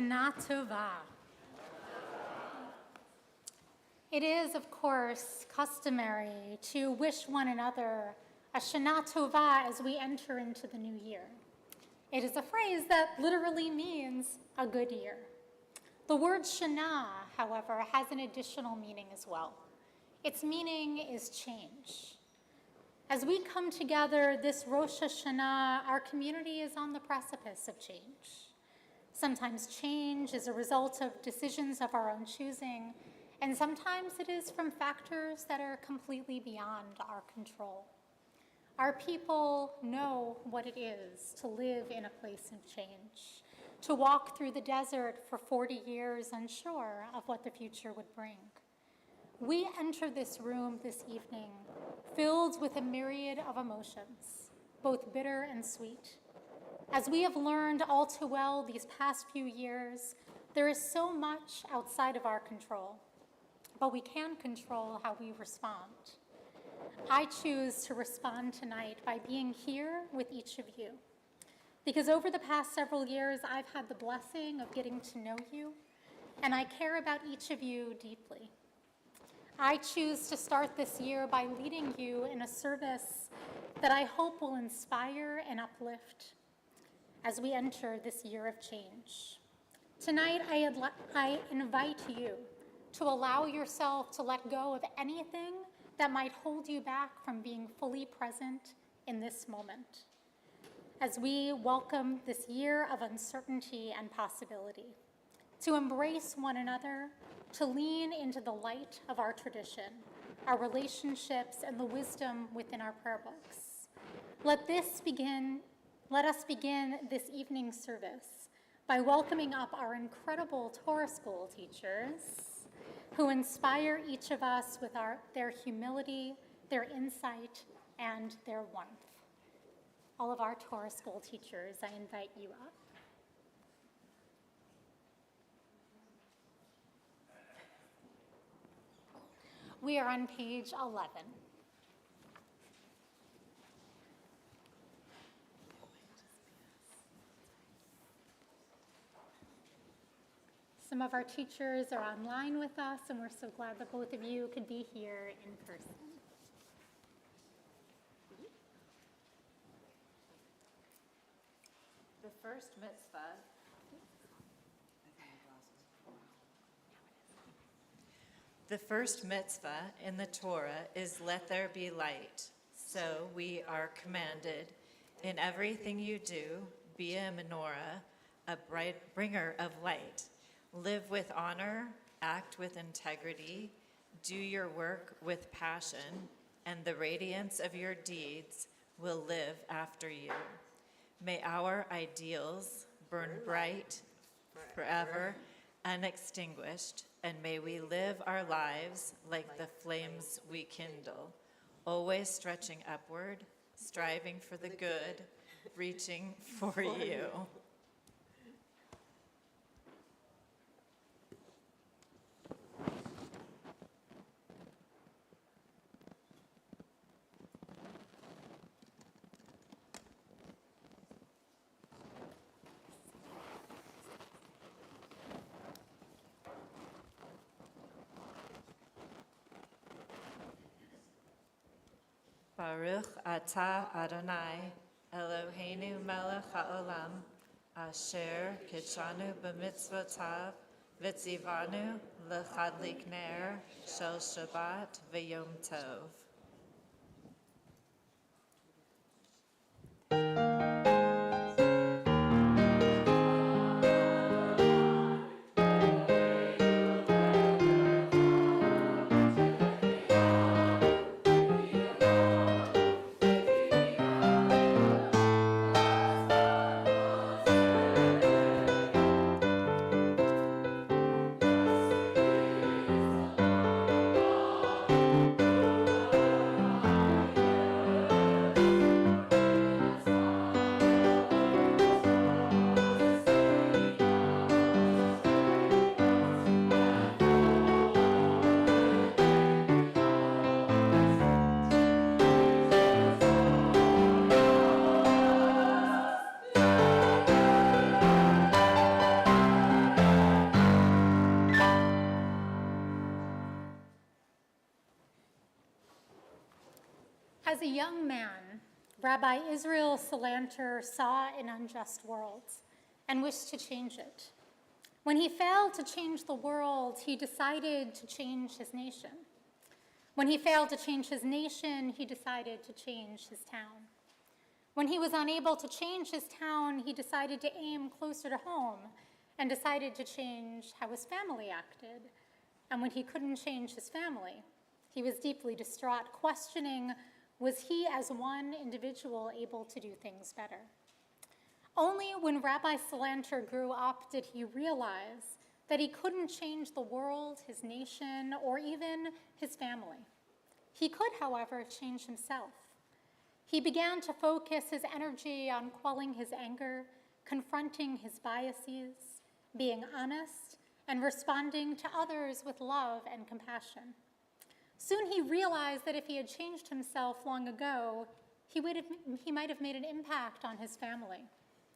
Shana Tova. It is, of course, customary to wish one another a Shana Tova as we enter into the new year. It is a phrase that literally means a good year. The word Shana, however, has an additional meaning as well. Its meaning is change. As we come together this Rosh Hashanah, our community is on the precipice of change. Sometimes change is a result of decisions of our own choosing, and sometimes it is from factors that are completely beyond our control. Our people know what it is to live in a place of change, to walk through the desert for 40 years unsure of what the future would bring. We enter this room this evening filled with a myriad of emotions, both bitter and sweet. As we have learned all too well these past few years, there is so much outside of our control, but we can control how we respond. I choose to respond tonight by being here with each of you, because over the past several years, I've had the blessing of getting to know you, and I care about each of you deeply. I choose to start this year by leading you in a service that I hope will inspire and uplift as we enter this year of change. Tonight, I invite you to allow yourself to let go of anything that might hold you back from being fully present in this moment, as we welcome this year of uncertainty and possibility, to embrace one another, to lean into the light of our tradition, our relationships, and the wisdom within our prayer books. Let us begin this evening's service by welcoming up our incredible Torah school teachers who inspire each of us with their humility, their insight, and their warmth. All of our Torah school teachers, I invite you up. We are on page 11. Some of our teachers are online with us, and we're so glad that both of you could be here in person. The first mitzvah in the Torah is let there be light. So we are commanded, in everything you do, be a menorah, a bright bringer of light. Live with honor, act with integrity, do your work with passion, and the radiance of your deeds will live after you. May our ideals burn bright forever, unextinguished, and may we live our lives like the flames we kindle, always stretching upward, striving for the good, reaching for you. Baruch atah Adonai, Eloheinu melech haolam, asher kitshanu b'mitzvotav, v'tzivanu l'chadlik ner shel Shabbat v'yom tov. As a young man, Rabbi Israel Salanter saw an unjust world and wished to change it. When he failed to change the world, he decided to change his nation. When he failed to change his nation, he decided to change his town. When he was unable to change his town, he decided to aim closer to home and decided to change how his family acted. And when he couldn't change his family, he was deeply distraught, questioning, was he as one individual able to do things better? Only when Rabbi Salanter grew up did he realize that he couldn't change the world, his nation, or even his family. He could, however, change himself. He began to focus his energy on quelling his anger, confronting his biases, being honest, and responding to others with love and compassion. Soon he realized that if he had changed himself long ago, he might have made an impact on his family.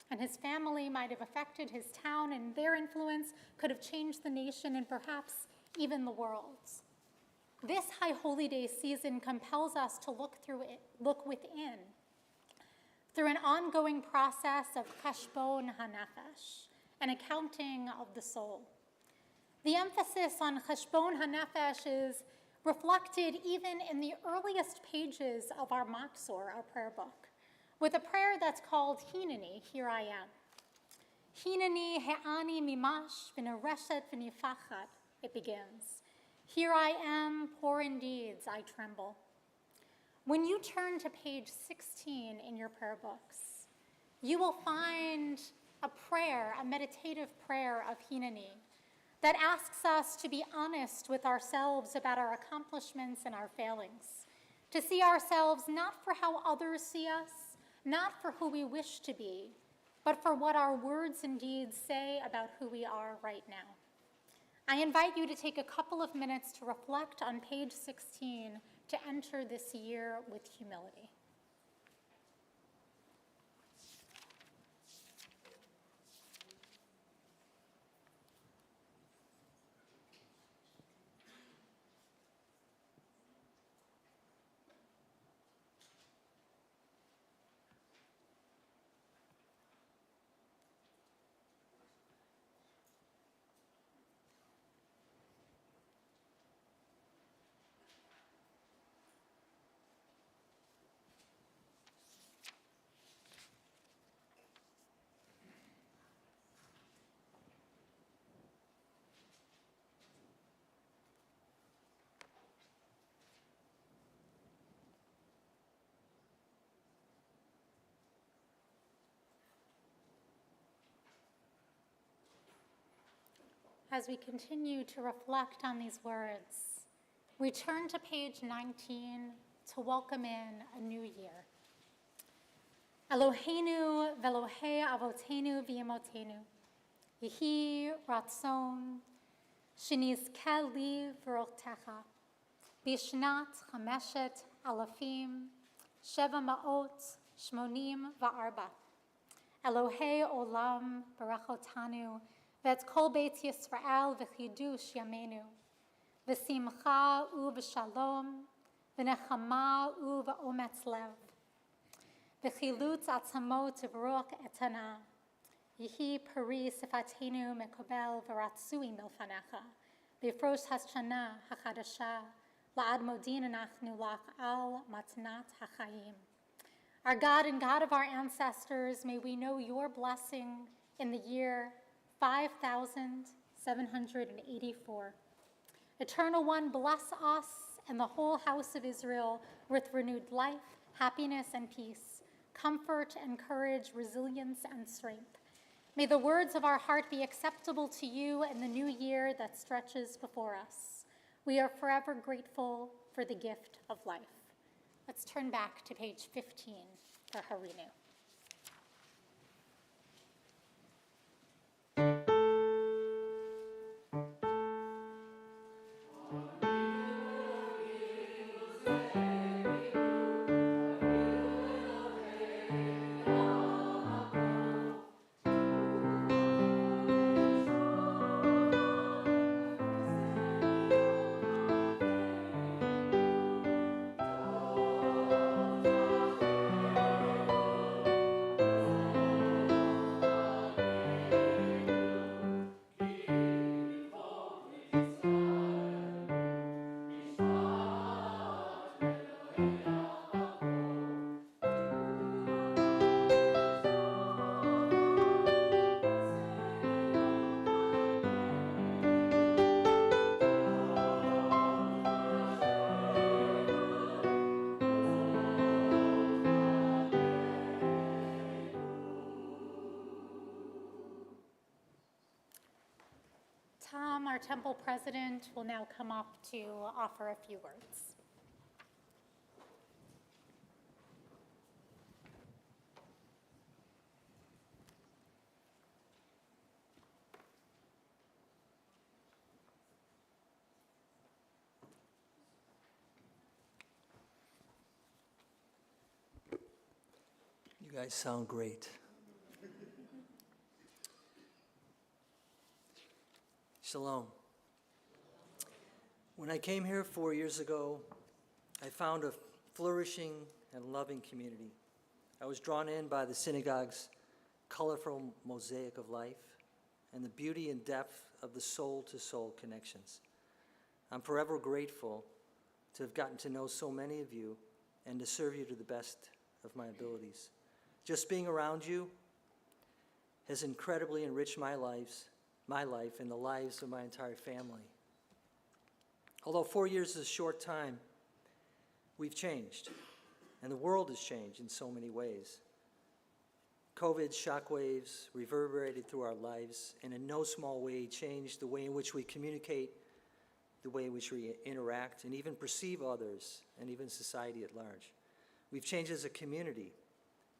And his family might have affected his town, and their influence could have changed the nation and perhaps even the world. This High Holy Day season compels us to look within, through an ongoing process of cheshbon hanefesh, an accounting of the soul. The emphasis on cheshbon hanefesh is reflected even in the earliest pages of our Machzor, our prayer book, with a prayer that's called Hineni, Here I Am. Hineni he'ani mimash v'nereshet v'nifachat, it begins. Here I am, poor in deeds, I tremble. When you turn to page 16 in your prayer books, you will find a prayer, a meditative prayer of Hineni, that asks us to be honest with ourselves about our accomplishments and our failings, to see ourselves not for how others see us, not for who we wish to be, but for what our words and deeds say about who we are right now. I invite you to take a couple of minutes to reflect on page 16 to enter this year with humility. As we continue to reflect on these words, we turn to page 19 to welcome in a new year. Eloheinu ve'Elohei avotenu v'imotenu, yehi ratzon shenizke li v'rotecha, bishnat chameshet alafim, sheva ma'ot shmonim va'arba. Elohei olam barachotanu, ואת כל בית ישראל וחידוש ימינו, ושמחה ובשלום, ונחמה ובאומץ לב, וחילוץ עצמות וברוך איתנה, יהי פרי שפתנו מקבל ורצוי מלפניך, בפרוש השנה החדשה, לעד מודין אנחנו לך על מתנת החיים. Our God and God of our ancestors, may we know your blessing in the year 5,784. Eternal One, bless us and the whole house of Israel with renewed life, happiness, and peace, comfort and courage, resilience and strength. May the words of our heart be acceptable to you in the new year that stretches before us. We are forever grateful for the gift of life. Let's turn back to page 15 for Harinu. our temple president, will now come up to offer a few words. You guys sound great. Shalom. When I came here 4 years ago, I found a flourishing and loving community. I was drawn in by the synagogue's colorful mosaic of life and the beauty and depth of the soul-to-soul connections. I'm forever grateful to have gotten to know so many of you and to serve you to the best of my abilities. Just being around you has incredibly enriched my life and the lives of my entire family. Although 4 years is a short time, we've changed, and the world has changed in so many ways. COVID's shockwaves reverberated through our lives and in no small way changed the way in which we communicate, the way in which we interact, and even perceive others, and even society at large. We've changed as a community,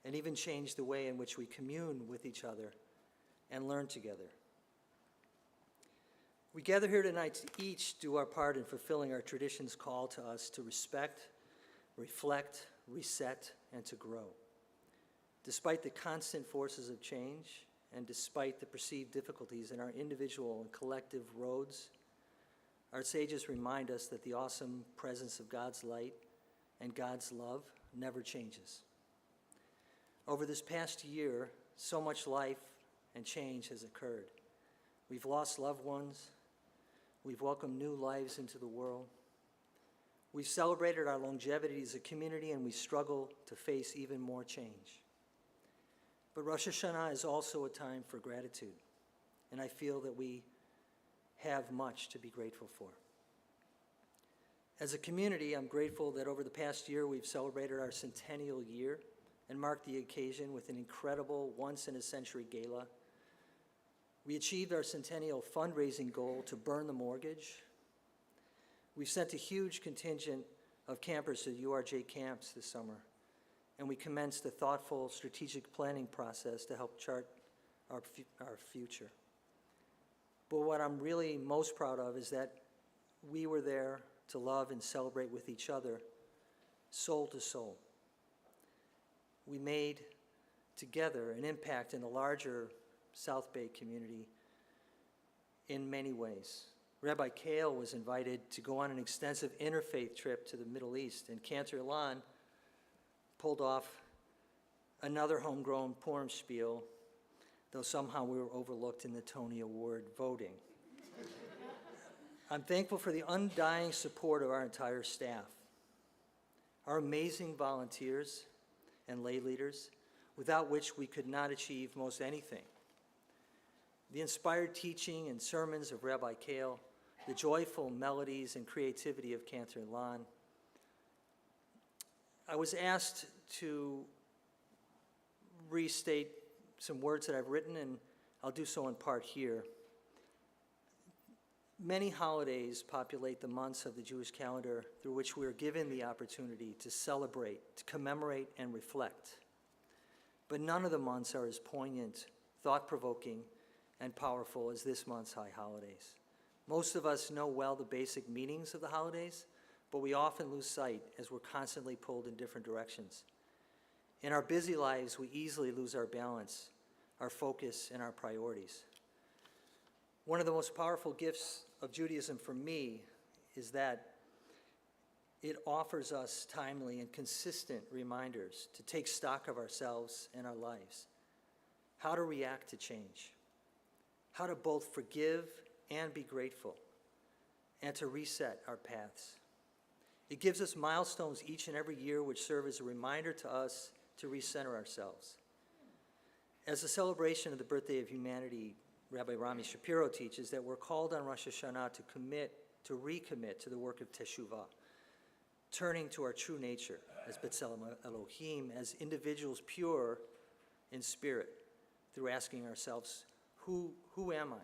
and even changed the way in which we commune with each other and learn together. We gather here tonight to each do our part in fulfilling our tradition's call to us to respect, reflect, reset, and to grow. Despite the constant forces of change, and despite the perceived difficulties in our individual and collective roads, our sages remind us that the awesome presence of God's light and God's love never changes. Over this past year, so much life and change has occurred. We've lost loved ones. We've welcomed new lives into the world. We've celebrated our longevity as a community, and we struggle to face even more change. But Rosh Hashanah is also a time for gratitude, and I feel that we have much to be grateful for. As a community, I'm grateful that over the past year we've celebrated our centennial year and marked the occasion with an incredible once-in-a-century gala. We achieved our centennial fundraising goal to burn the mortgage. We've sent a huge contingent of campers to URJ camps this summer, and we commenced a thoughtful strategic planning process to help chart our future. But what I'm really most proud of is that we were there to love and celebrate with each other, soul to soul. We made together an impact in the larger South Bay community in many ways. Rabbi Kale was invited to go on an extensive interfaith trip to the Middle East, and Cantor Elon pulled off another homegrown Purim spiel, though somehow we were overlooked in the Tony Award voting. I'm thankful for the undying support of our entire staff, our amazing volunteers and lay leaders, without which we could not achieve most anything. The inspired teaching and sermons of Rabbi Kale, the joyful melodies and creativity of Cantor Elon. I was asked to restate some words that I've written, and I'll do so in part here. Many holidays populate the months of the Jewish calendar through which we are given the opportunity to celebrate, to commemorate, and reflect. But none of the months are as poignant, thought-provoking, and powerful as this month's high holidays. Most of us know well the basic meanings of the holidays, but we often lose sight as we're constantly pulled in different directions. In our busy lives, we easily lose our balance, our focus, and our priorities. One of the most powerful gifts of Judaism for me is that it offers us timely and consistent reminders to take stock of ourselves and our lives, how to react to change, how to both forgive and be grateful, and to reset our paths. It gives us milestones each and every year which serve as a reminder to us to recenter ourselves. As a celebration of the birthday of humanity, Rabbi Rami Shapiro teaches that we're called on Rosh Hashanah to recommit to the work of Teshuvah, turning to our true nature as B'Tselem Elohim, as individuals pure in spirit, through asking ourselves, who am I?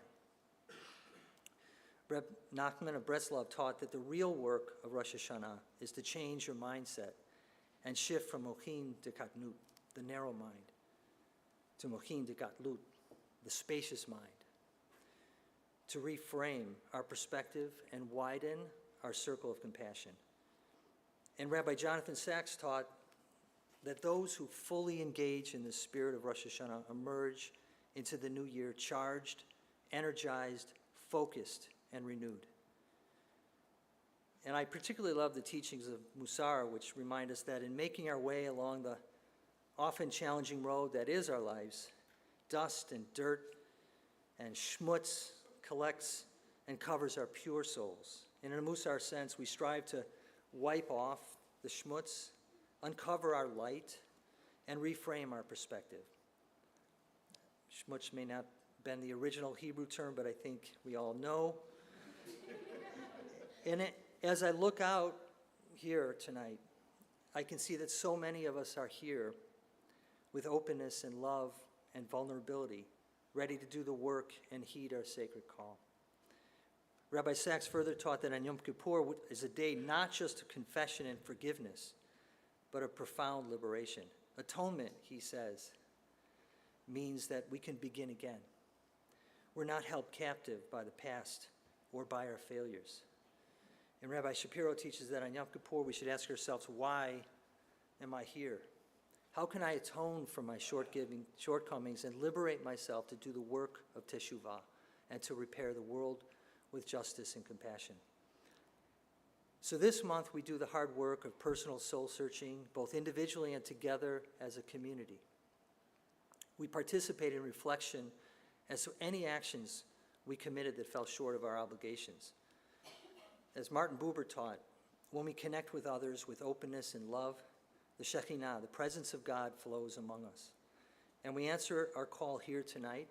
Reb Nachman of Breslov taught that the real work of Rosh Hashanah is to change your mindset and shift from mochin de katnut, the narrow mind, to mochin de gatlut, the spacious mind, to reframe our perspective and widen our circle of compassion. And Rabbi Jonathan Sachs taught that those who fully engage in the spirit of Rosh Hashanah emerge into the new year charged, energized, focused, and renewed. And I particularly love the teachings of Musar, which remind us that in making our way along the often challenging road that is our lives, dust and dirt and schmutz collects and covers our pure souls. And in a Musar sense, we strive to wipe off the schmutz, uncover our light, and reframe our perspective. Schmutz may not have been the original Hebrew term, but I think we all know. And as I look out here tonight, I can see that so many of us are here with openness and love and vulnerability, ready to do the work and heed our sacred call. Rabbi Sachs further taught that on Yom Kippur is a day not just of confession and forgiveness, but of profound liberation. Atonement, he says, means that we can begin again. We're not held captive by the past or by our failures. And Rabbi Shapiro teaches that on Yom Kippur we should ask ourselves, why am I here? How can I atone for my shortcomings and liberate myself to do the work of teshuvah and to repair the world with justice and compassion? So this month we do the hard work of personal soul searching, both individually and together as a community. We participate in reflection as to any actions we committed that fell short of our obligations. As Martin Buber taught, when we connect with others with openness and love, the Shekinah, the presence of God, flows among us. And we answer our call here tonight.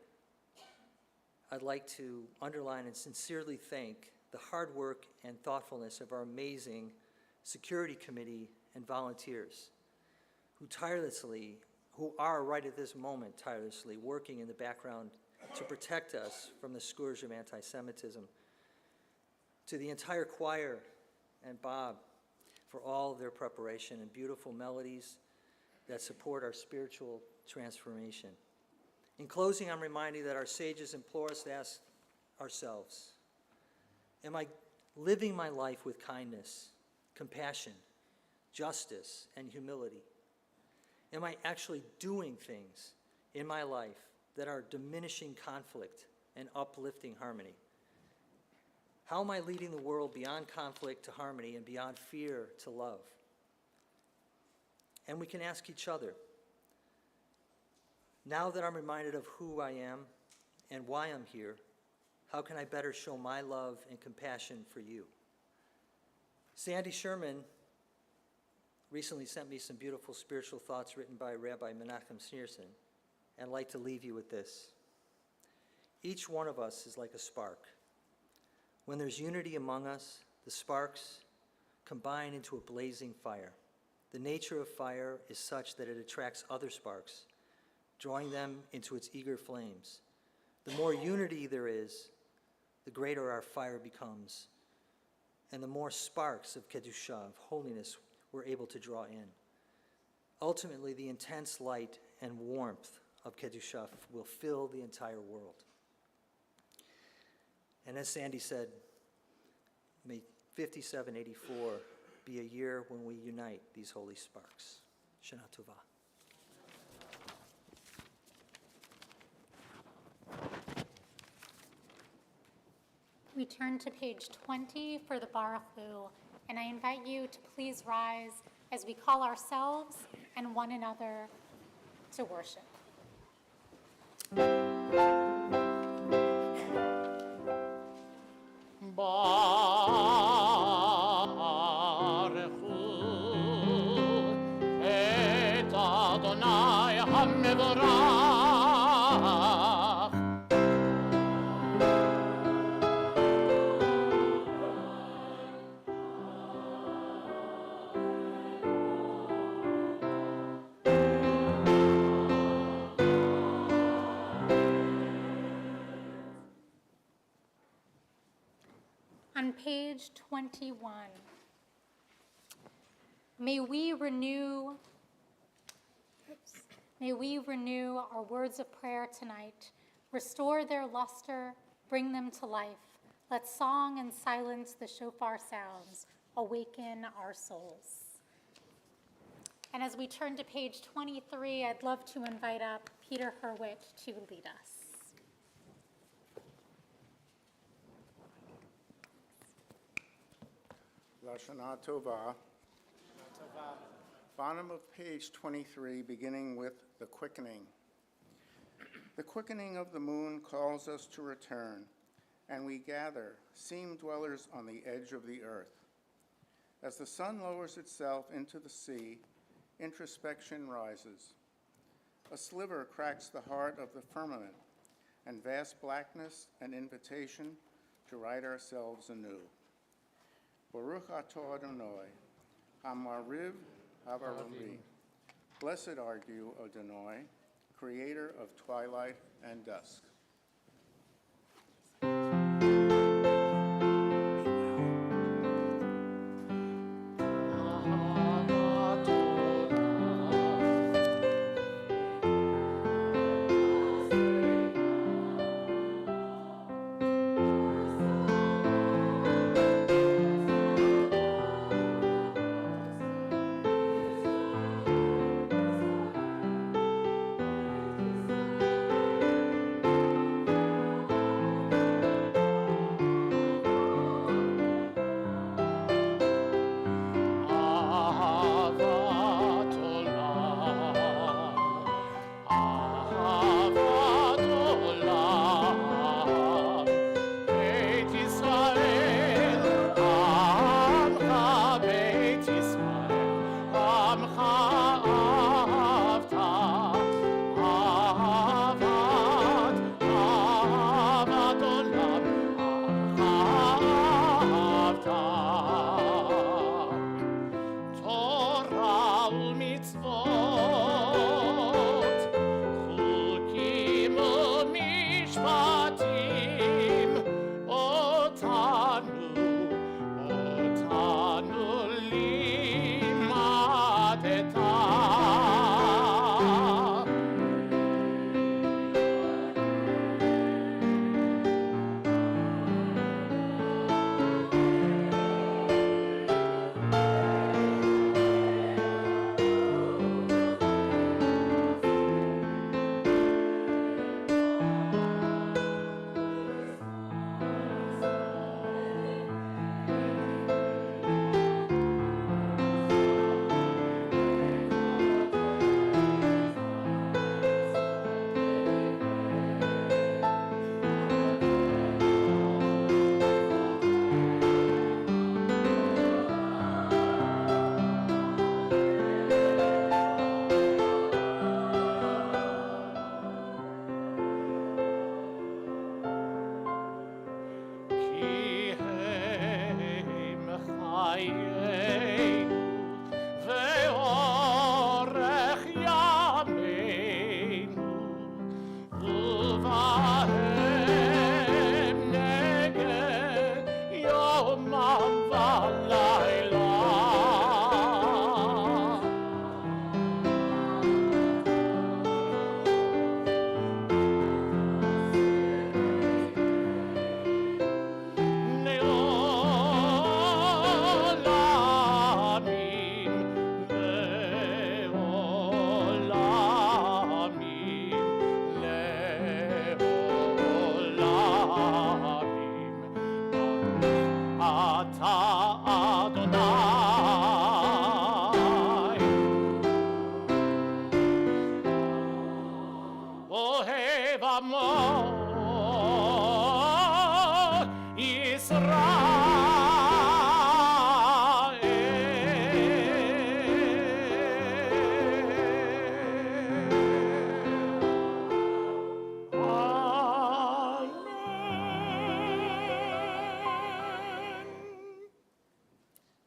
I'd like to underline and sincerely thank the hard work and thoughtfulness of our amazing security committee and volunteers who are right at this moment tirelessly working in the background to protect us from the scourge of anti-Semitism. To the entire choir and Bob for all their preparation and beautiful melodies that support our spiritual transformation. In closing, I'm reminding that our sages implore us to ask ourselves, am I living my life with kindness, compassion, justice, and humility? Am I actually doing things in my life that are diminishing conflict and uplifting harmony? How am I leading the world beyond conflict to harmony and beyond fear to love? And we can ask each other, now that I'm reminded of who I am and why I'm here, how can I better show my love and compassion for you? Sandy Sherman recently sent me some beautiful spiritual thoughts written by Rabbi Menachem Schneerson, and I'd like to leave you with this. Each one of us is like a spark. When there's unity among us, the sparks combine into a blazing fire. The nature of fire is such that it attracts other sparks, drawing them into its eager flames. The more unity there is, the greater our fire becomes, and the more sparks of Kedusha, of holiness, we're able to draw in. Ultimately, the intense light and warmth of Kedusha will fill the entire world. And as Sandy said, may 5784 be a year when we unite these holy sparks. Shana Tova. We turn to page 20 for the Baruch Hu, and I invite you to please rise as we call ourselves and one another to worship. Baruch Hu et Adonai HaMevorach. On page 21, may we renew our words of prayer tonight, restore their luster, bring them to life. Let song and silence the shofar sounds, awaken our souls. And as we turn to page 23, I'd love to invite up Peter Hurwitz to lead us. Lashana Tova. Bottom of page 23, beginning with the quickening. The quickening of the moon calls us to return, and we gather, seam dwellers on the edge of the earth. As the sun lowers itself into the sea, introspection rises. A sliver cracks the heart of the firmament, and vast blackness an invitation to write ourselves anew. Baruch atah Adonai, Hamariv Havarim. Blessed are you, Adonai, creator of twilight and dusk.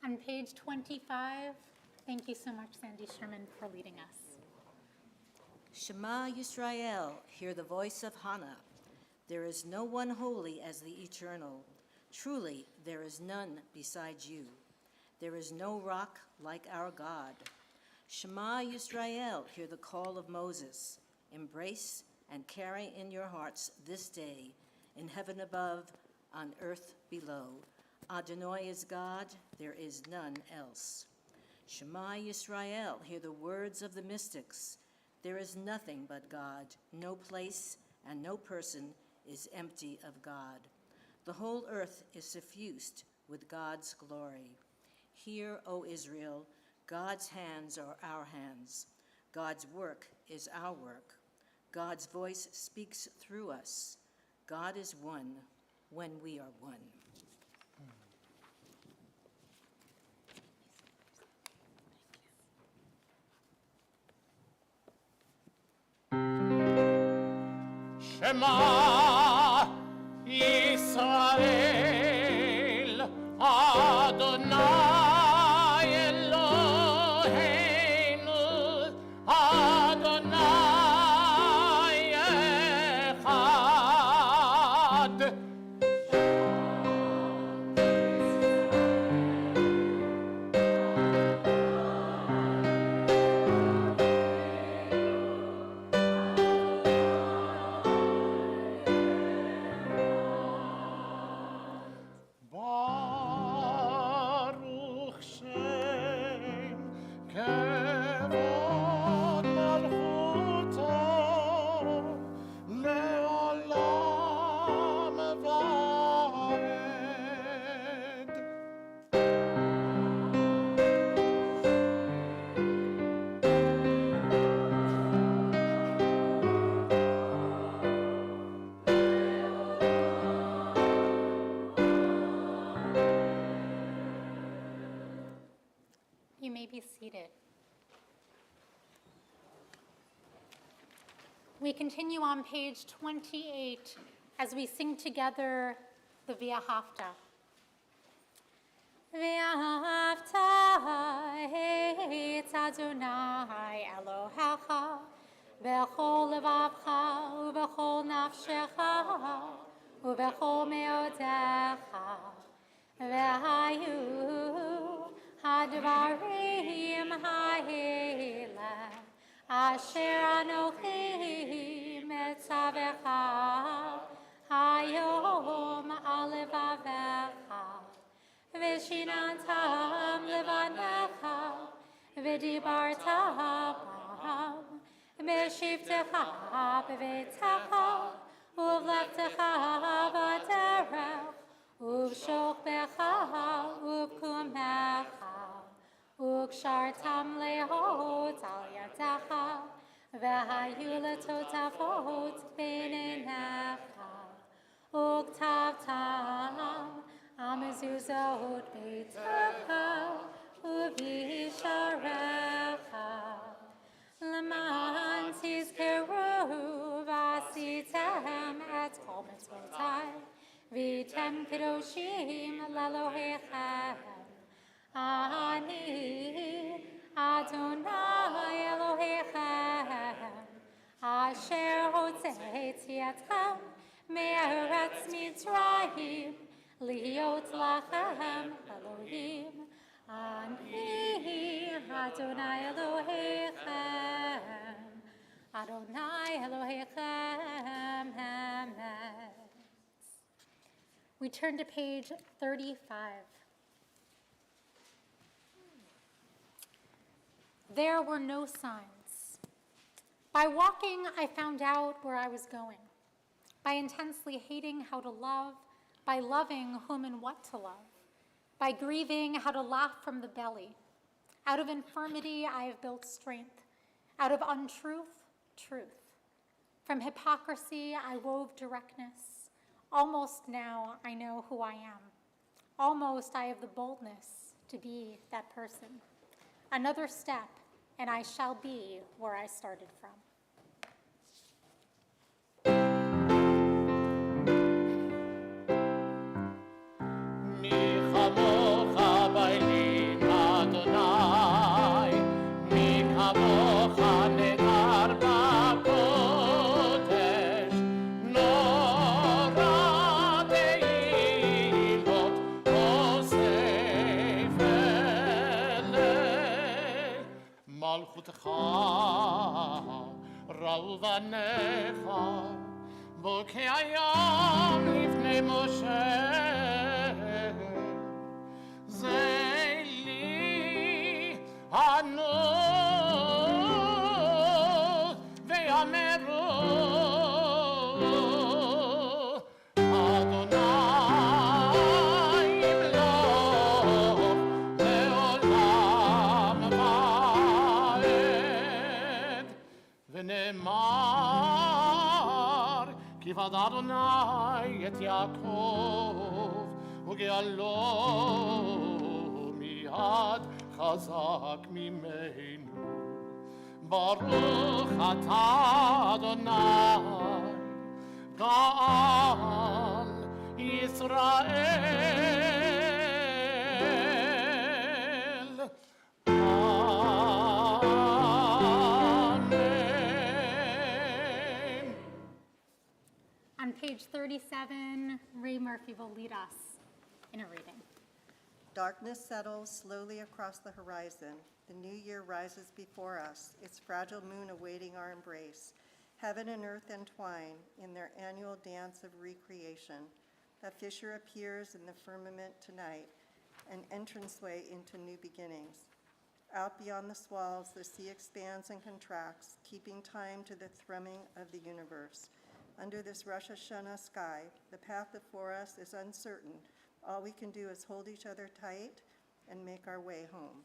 On page 25, thank you so much, Sandy Sherman, for leading us. Shema Yisrael, hear the voice of Hannah. There is no one holy as the Eternal. Truly, there is none besides you. There is no rock like our God. Shema Yisrael, hear the call of Moses. Embrace and carry in your hearts this day, in heaven above, on earth below. Adonai is God, there is none else. Shema Yisrael, hear the words of the mystics. There is nothing but God. No place and no person is empty of God. The whole earth is suffused with God's glory. Hear, O Israel, God's hands are our hands. God's work is our work. God's voice speaks through us. God is one when we are one. Shema Yisrael Adonai Eloheinu Adonai Echad. Baruch Shem Kevod Malchuto Leolam Vaed. You may be seated. We continue on page 28 as we sing together the V'ahavta. V'ahavta et Adonai Elohecha b'chol levavcha u'b'chol nafshecha u'b'chol meodecha v'hayu hadvarim ha'ela asher anochi metzavecha hayom alevavecha v'shinantam levanecha v'dibarta bam b'shivtecha b'vetecha uv'leftecha b'derech uv'shokbecha uv'kumecha Ukshartam lehot al yadecha, v'hayu letotafot b'neinecha. Uktavtam amezuzot b'techa, u'b'isharecha. L'man tizkeru v'asitem et kol mitzvotai, v'tem kedoshim l'Elohechem. Ani Adonai Elohechem asher hotzeiti etchem me'eretz Mitzrayim liot lachem Elohim. Ani Adonai Elohechem Adonai Elohechem. We turn to page 35. There were no signs. By walking, I found out where I was going. By intensely hating how to love, by loving whom and what to love, by grieving how to laugh from the belly. Out of infirmity, I have built strength. Out of untruth, truth. From hypocrisy, I wove directness. Almost now, I know who I am. Almost, I have the boldness to be that person. Another step, and I shall be where I started from. Mi chamocha b'elim Adonai, mi chamocha negar b'kodesh, nora be'ilo מלכותך ראו בניך בו כהים לפני משה זה לי ענו ויאמרו אדוני ימלוך לעולם ועד ונאמר כי בד אדוני את יעקב וגאלו מיד חזק ממנו ברוך אתה אדוני גאל ישראל Amen. On page 37, Ray Murphy will lead us in a reading. Darkness settles slowly across the horizon. The new year rises before us, its fragile moon awaiting our embrace. Heaven and earth entwine in their annual dance of recreation. A fissure appears in the firmament tonight, an entranceway into new beginnings. Out beyond the swells, the sea expands and contracts, keeping time to the thrumming of the universe. Under this Rosh Hashanah sky, the path before us is uncertain. All we can do is hold each other tight and make our way home.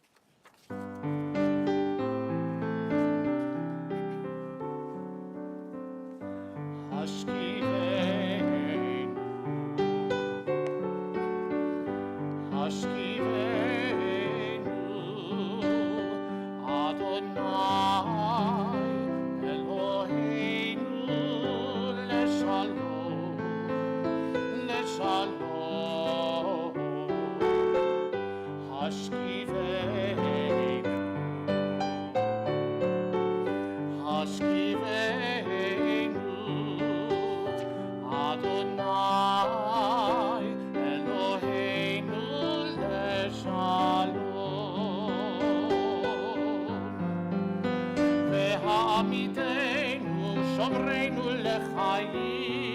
שומרנו לחיים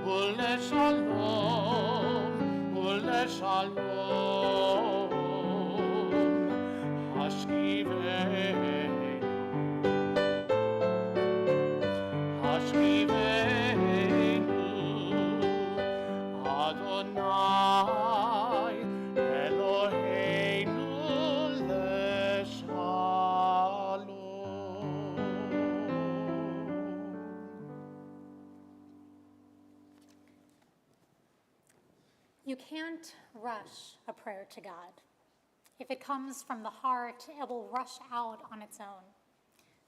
ולשלום ולשלום השכיבנו אדוני אלוהינו לשלום. You can't rush a prayer to God. If it comes from the heart, it will rush out on its own.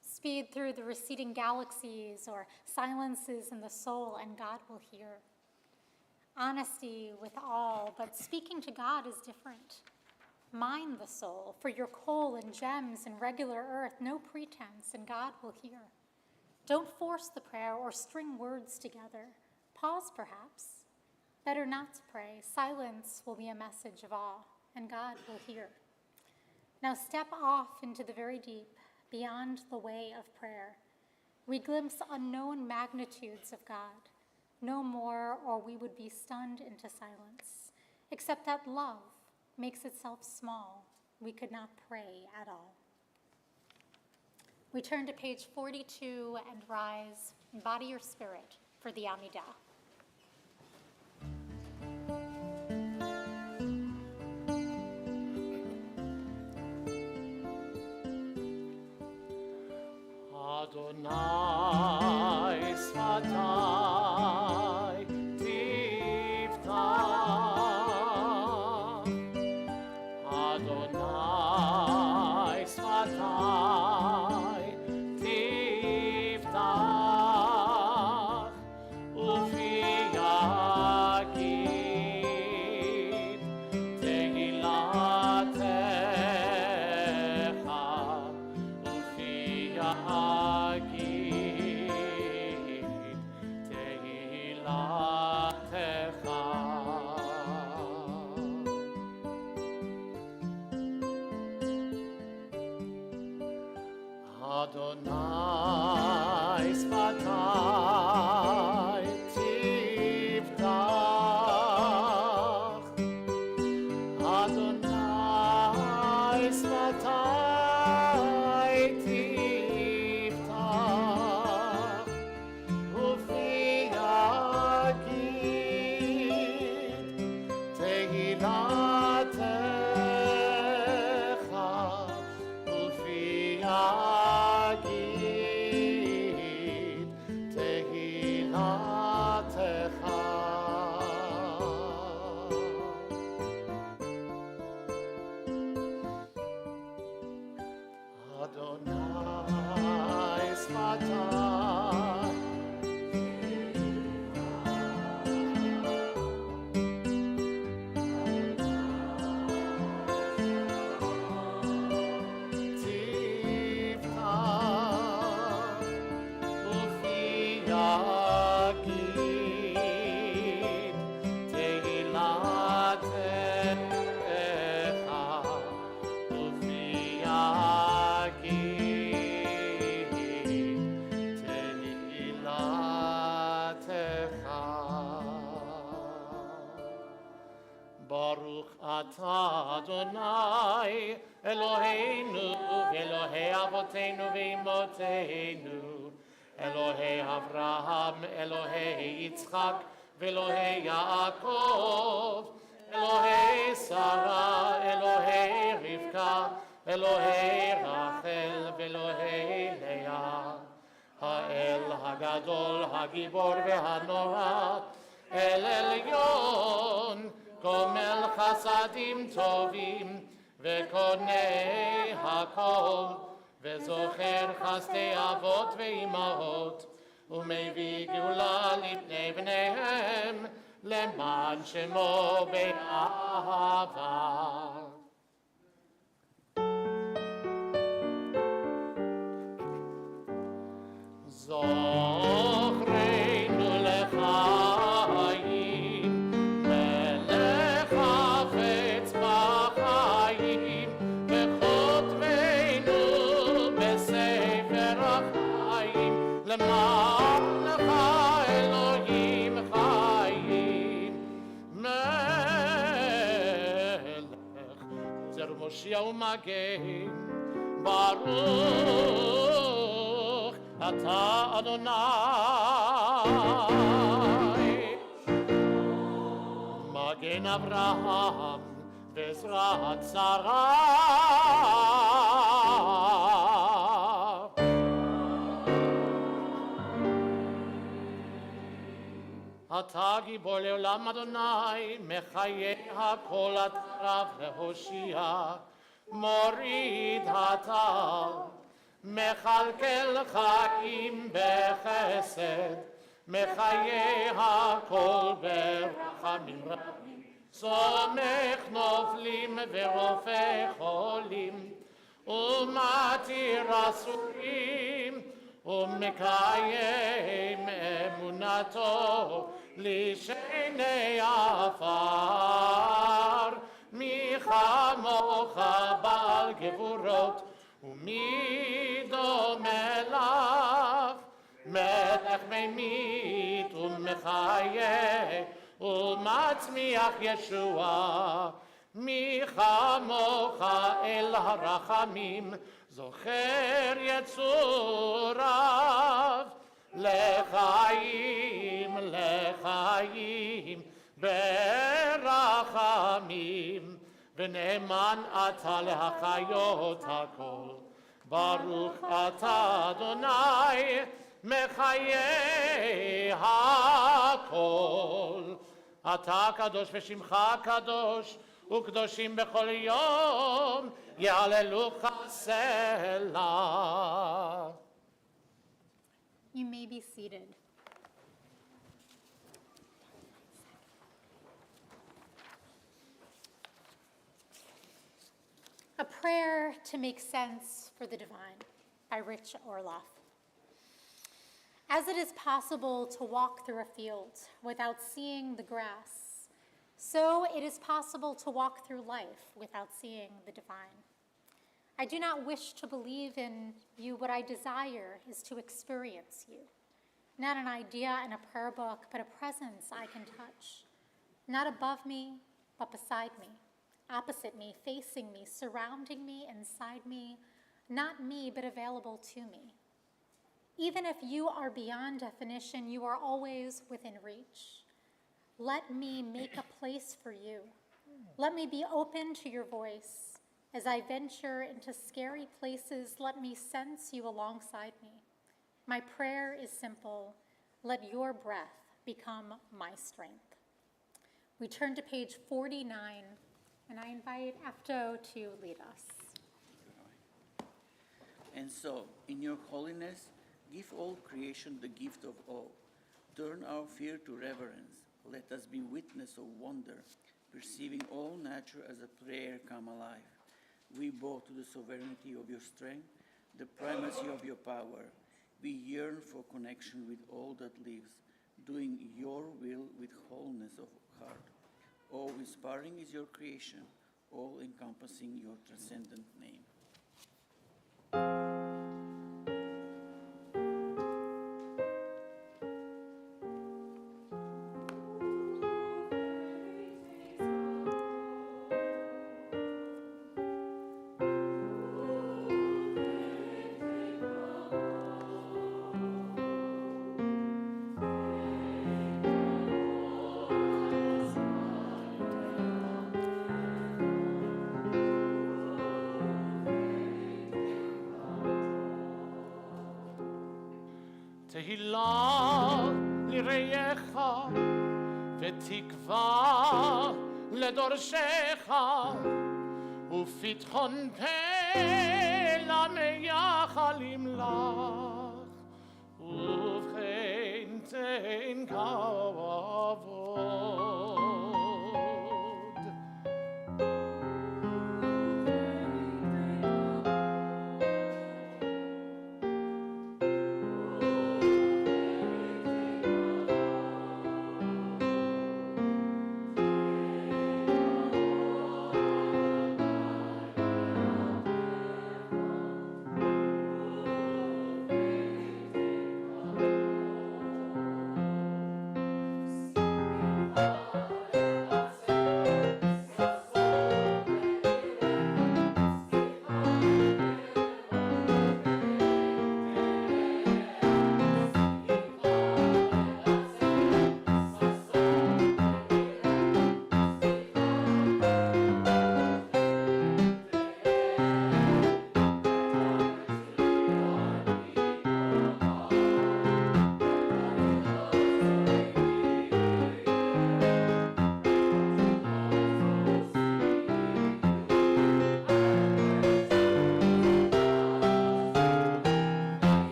Speed through the receding galaxies or silences in the soul, and God will hear. Honesty with all, but speaking to God is different. Mine the soul, for your coal and gems and regular earth, no pretense, and God will hear. Don't force the prayer or string words together. Pause, perhaps. Better not to pray. Silence will be a message of awe, and God will hear. Now step off into the very deep, beyond the way of prayer. We glimpse unknown magnitudes of God. No more, or we would be stunned into silence. Except that love makes itself small. We could not pray at all. We turn to page 42 and rise, embody your spirit for the Amida. Adonai Svatai Tiftach Adonai Svatai Tiftach Ufi Yagid Tehilatecha Ufi Adonai sfatai tiftach. Adonai sfatai tiftach. Ufi yagid tehilatecha. Ufi yagid tehilatecha. Adonai sfatai tiftach. Ufi yagid tehilatecha. Ufi yagid tehilatecha. Baruch atah Adonai Eloheinu Elohei Avoteinu ve'Imoteinu Elohei Avraham Elohei Yitzchak ve'Elohei Yaakov Elohei Sarah Elohei Rivka Elohei Rachel ve'Elohei Leah Ha'el Hagadol Hagibor ve'Hanora El Elyon Gomel Chasadim Tovim Vekonei Hakol Vezocher Chasdei Avot Ve'imahot Umevi Geula Lipnei Bneihem Leman Shemo Be'ahava. Zochreinu lechayim, melech hafetz b'chayim, v'chotvenu b'sefer hachayim, למען לך אלוהים חיים. מלך עוזר מושיע ומגן, ברוך אתה אדוני. מגן אברהם ועזרת שרה. אתה גיבור לעולם אדוני, מחיה הכל הטרף להושיע, מוריד הטל, מכלכל חיים בחסד, מחיה הכל ברחמים רבים, סומך נופלים ורופא חולים, ומתיר אסורים, ומקיים אמונתו לשני עפר. מי כמוך בעל גבורות ומי דומה לך, מלך ממית ומחיה ומצמיח ישועה. מי כמוך אל הרחמים, זוכר יצוריו, לחיים, לחיים, ברחמים, ונאמן אתה להחיות הכל. ברוך אתה אדוני, מחיה הכל. אתה קדוש ושמך קדוש, וקדושים בכל יום, יעללוך סלה. You may be seated. A Prayer to Make Sense for the Divine by Rich Orloff. As it is possible to walk through a field without seeing the grass, so it is possible to walk through life without seeing the divine. I do not wish to believe in you. What I desire is to experience you. Not an idea in a prayer book, but a presence I can touch. Not above me, but beside me, opposite me, facing me, surrounding me, inside me. Not me, but available to me. Even if you are beyond definition, you are always within reach. Let me make a place for you. Let me be open to your voice. As I venture into scary places, let me sense you alongside me. My prayer is simple. Let your breath become my strength. We turn to page 49, and I invite Afto to lead us. And so, in your holiness, give all creation the gift of awe. Turn our fear to reverence. Let us be witness of wonder, perceiving all nature as a prayer come alive. We bow to the sovereignty of your strength, the primacy of your power. We yearn for connection with all that lives, doing your will with wholeness of heart. All-inspiring is your creation, all-encompassing your transcendent name. תהילה לרעך ותקווה לדורשך ופתחון פה למייחלים לך ובכן תן כבוד.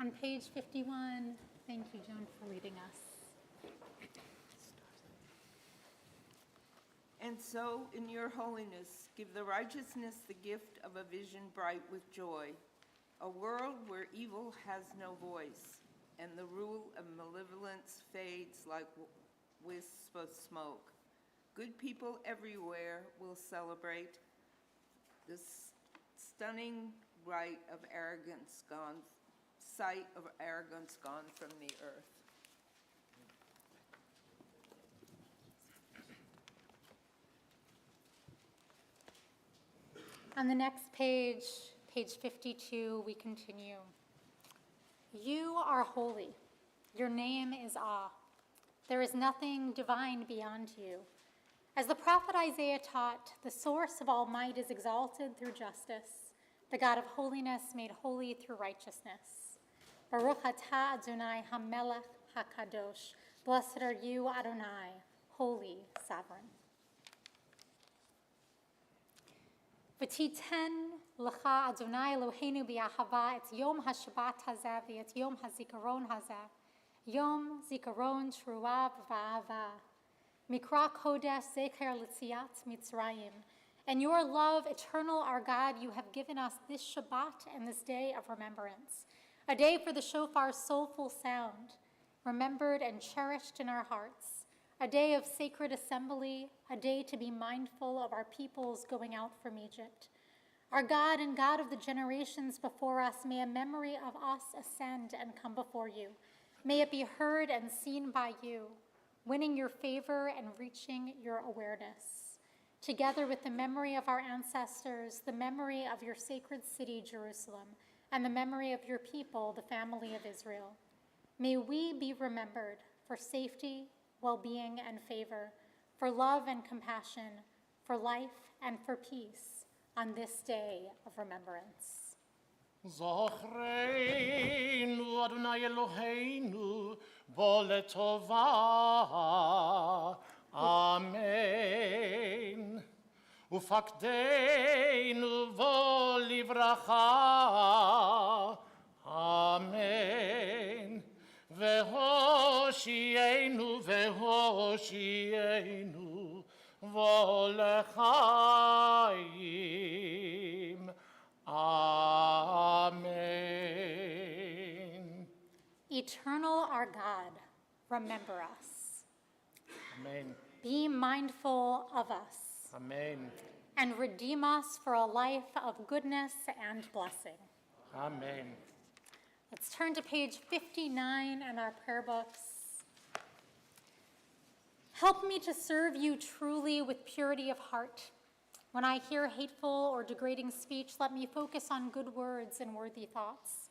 On page 51, thank you, Joan, for leading us. And so, in your holiness, give the righteousness the gift of a vision bright with joy, a world where evil has no voice, and the rule of malevolence fades like wisps of smoke. Good people everywhere will celebrate the stunning sight of arrogance gone from the earth. On the next page, page 52, we continue. You are holy, Your name is Ah. There is nothing divine beyond you. As the prophet Isaiah taught, the source of all might is exalted through justice, the God of holiness made holy through righteousness. Baruch atah Adonai hamelech hakadosh. Blessed are you, Adonai, holy, sovereign. V'titen lecha Adonai Eloheinu b'ahava et yom haShabbat hazeh v'et yom hazikaron hazeh, yom zikaron truah v'ahava. Mikra kodesh zecher l'tziat Mitzrayim. And your love, eternal our God, you have given us this Shabbat and this day of remembrance, a day for the shofar's soulful sound, remembered and cherished in our hearts, a day of sacred assembly, a day to be mindful of our peoples going out from Egypt. Our God and God of the generations before us, may a memory of us ascend and come before you. May it be heard and seen by you, winning your favor and reaching your awareness. Together with the memory of our ancestors, the memory of your sacred city, Jerusalem, and the memory of your people, the family of Israel. May we be remembered for safety, well-being, and favor, for love and compassion, for life and for peace on this day of remembrance. Zochreinu Adonai Eloheinu bo letova. Amen. Ufakdeinu bo livracha. Amen. Vehoshienu, vehoshienu, volechayim. Amen. Eternal our God, remember us. Amen. Be mindful of us. Amen. And redeem us for a life of goodness and blessing. Amen. Let's turn to page 59 in our prayer books. Help me to serve you truly with purity of heart. When I hear hateful or degrading speech, let me focus on good words and worthy thoughts.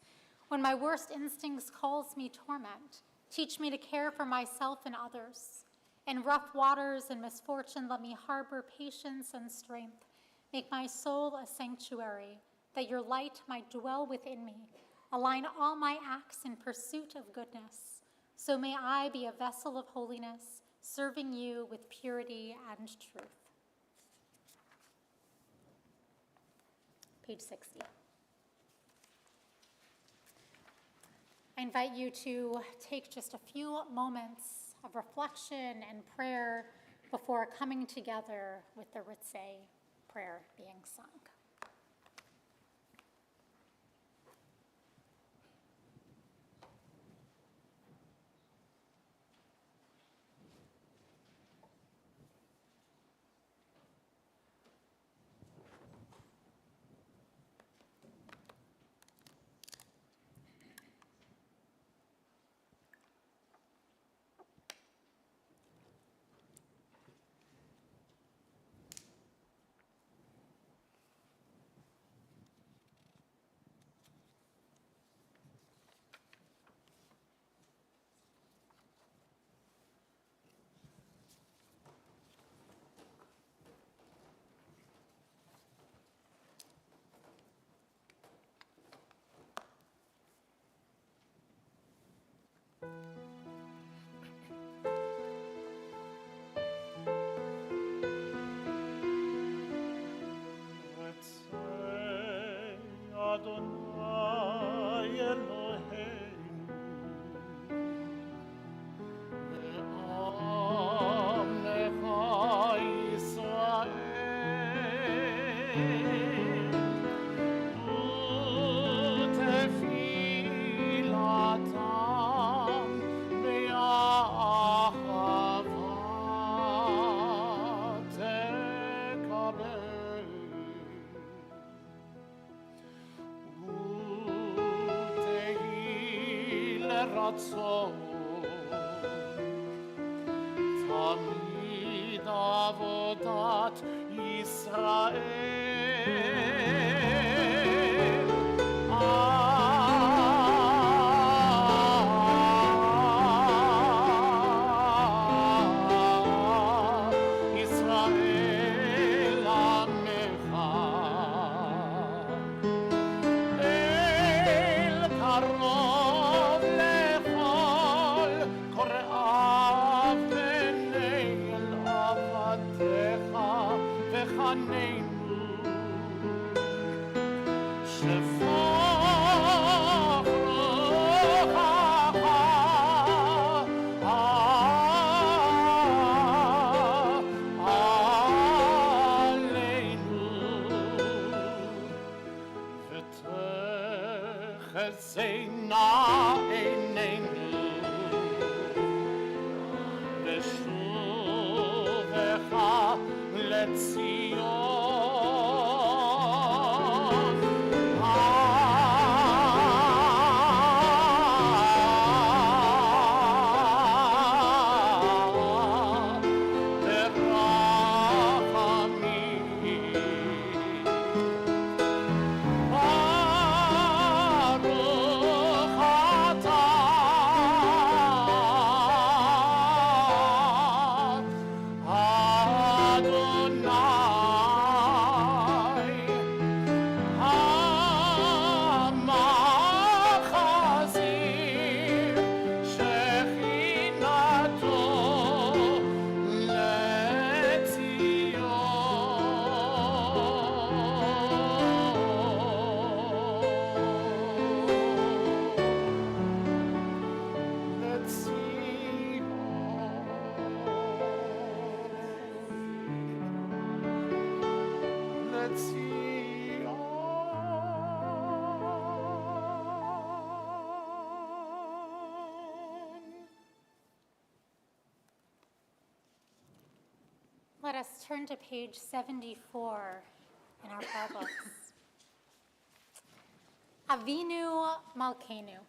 When my worst instincts calls me torment, teach me to care for myself and others. In rough waters and misfortune, let me harbor patience and strength. Make my soul a sanctuary, that your light might dwell within me. Align all my acts in pursuit of goodness. So may I be a vessel of holiness, serving you with purity and truth. Page 60. I invite you to take just a few moments of reflection and prayer before coming together with the Ritzeh prayer being sung. Adonai Eloheinu, ve'amnecha Yisrael, u'tefilatam be'ahava tekabel. Ratzon Tamid Avodat Yisrael לפנינו, שפוך רוחך עלינו, ותחזינה עינינו בשובך לציון. Let us turn to page 74 in our prayer books. Avinu Malkeinu.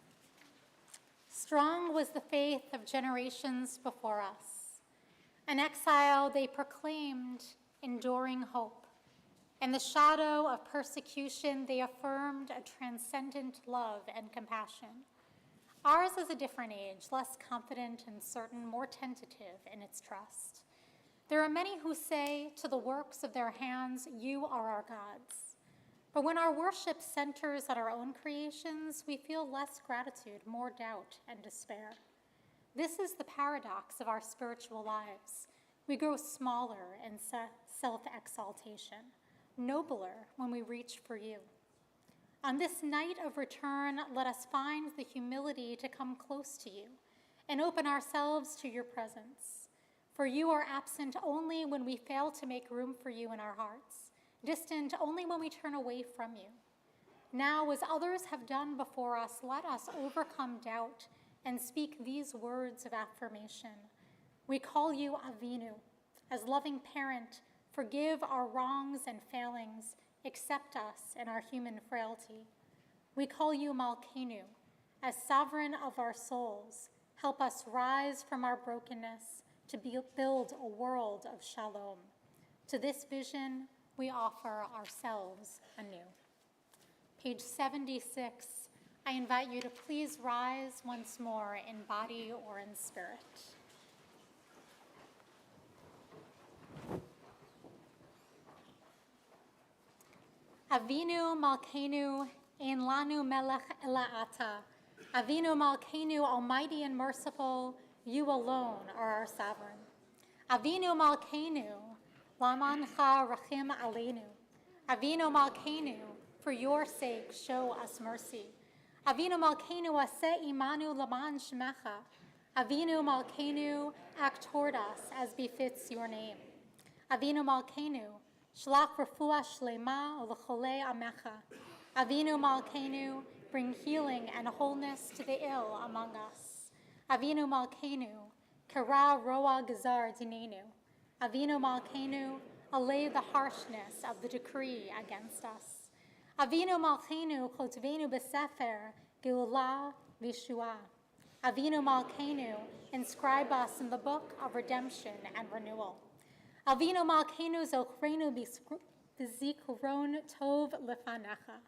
Strong was the faith of generations before us. In exile, they proclaimed enduring hope. In the shadow of persecution, they affirmed a transcendent love and compassion. Ours is a different age, less confident and certain, more tentative in its trust. There are many who say to the works of their hands, "You are our gods." But when our worship centers on our own creations, we feel less gratitude, more doubt, and despair. This is the paradox of our spiritual lives. We grow smaller in self-exaltation, nobler when we reach for you. On this night of return, let us find the humility to come close to you and open ourselves to your presence. For you are absent only when we fail to make room for you in our hearts, distant only when we turn away from you. Now, as others have done before us, let us overcome doubt and speak these words of affirmation. We call you Avinu. As loving parent, forgive our wrongs and failings, accept us in our human frailty. We call you Malkeinu. As sovereign of our souls, help us rise from our brokenness to build a world of shalom. To this vision, we offer ourselves anew. Page 76, I invite you to please rise once more in body or in spirit. Avinu Malkeinu, ein lanu melech ela ata. Avinu Malkeinu, almighty and merciful, you alone are our sovereign. Avinu Malkeinu, lamancha rachim aleinu. Avinu Malkeinu, for your sake, show us mercy. Avinu Malkeinu, aseh imanu laman shemecha. Avinu Malkeinu, act toward us as befits your name. Avinu Malkeinu, shlach refuah shlema u'lecholei amecha. Avinu Malkeinu, bring healing and wholeness to the ill among us. Avinu Malkeinu, kara roa gazar dinenu. Avinu Malkeinu, allay the harshness of the decree against us. Avinu Malkeinu, kotvenu b'sefer geulah v'shua. Avinu Malkeinu, inscribe us in the book of redemption and renewal. Avinu Malkeinu, zochrenu b'zikaron tov lefanecha.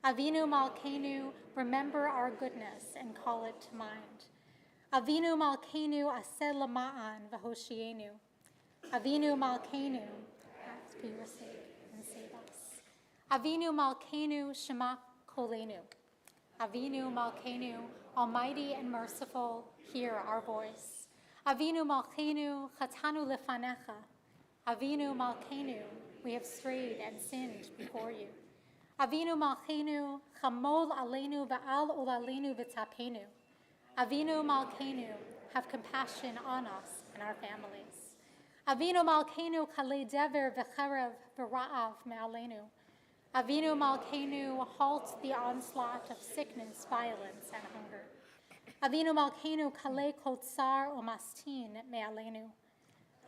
Avinu Malkeinu, remember our goodness and call it to mind. Avinu Malkeinu, aseh lama'an v'hoshienu. Avinu Malkeinu, act for your sake and save us. Avinu Malkeinu, Shema kolenu. Avinu Malkeinu, almighty and merciful, hear our voice. Avinu Malkeinu, chatanu lefanecha. Avinu Malkeinu, we have strayed and sinned before you. Avinu Malkeinu, chamol aleinu va'al olaleinu v'tzapenu. Avinu Malkeinu, have compassion on us and our families. Avinu Malkeinu, kalei dever v'cherev v'ra'av me'aleinu. Avinu Malkeinu, halt the onslaught of sickness, violence, and hunger. Avinu Malkeinu, kalei kol tsar u'mastin me'aleinu.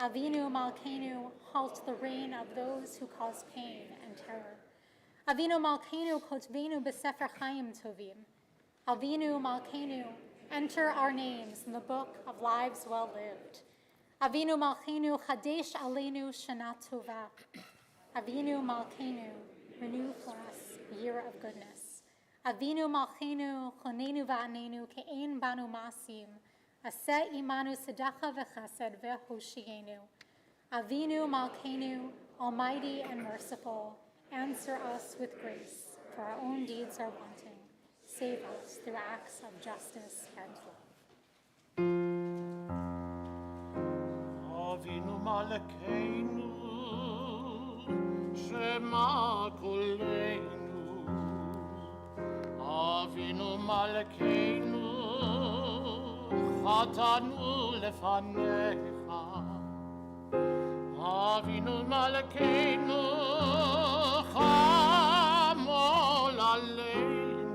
Avinu Malkeinu, halt the reign of those who cause pain and terror. Avinu Malkeinu, kotvenu b'sefer chaim tovim. Avinu Malkeinu, enter our names in the book of lives well lived. Avinu Malkeinu, chadesh aleinu shana tova. Avinu Malkeinu, renew for us a year of goodness. Avinu Malkeinu, chonenu va'anenu ke'en banu masim. Aseh imanu sedacha v'chesed v'hoshienu. Avinu Malkeinu, almighty and merciful, answer us with grace, for our own deeds are wanting. Save us through acts of justice and love. Avinu Malkeinu, Shema koleinu. Avinu Malkeinu, Chatanu lefanecha. Avinu Malkeinu, Chamol aleinu,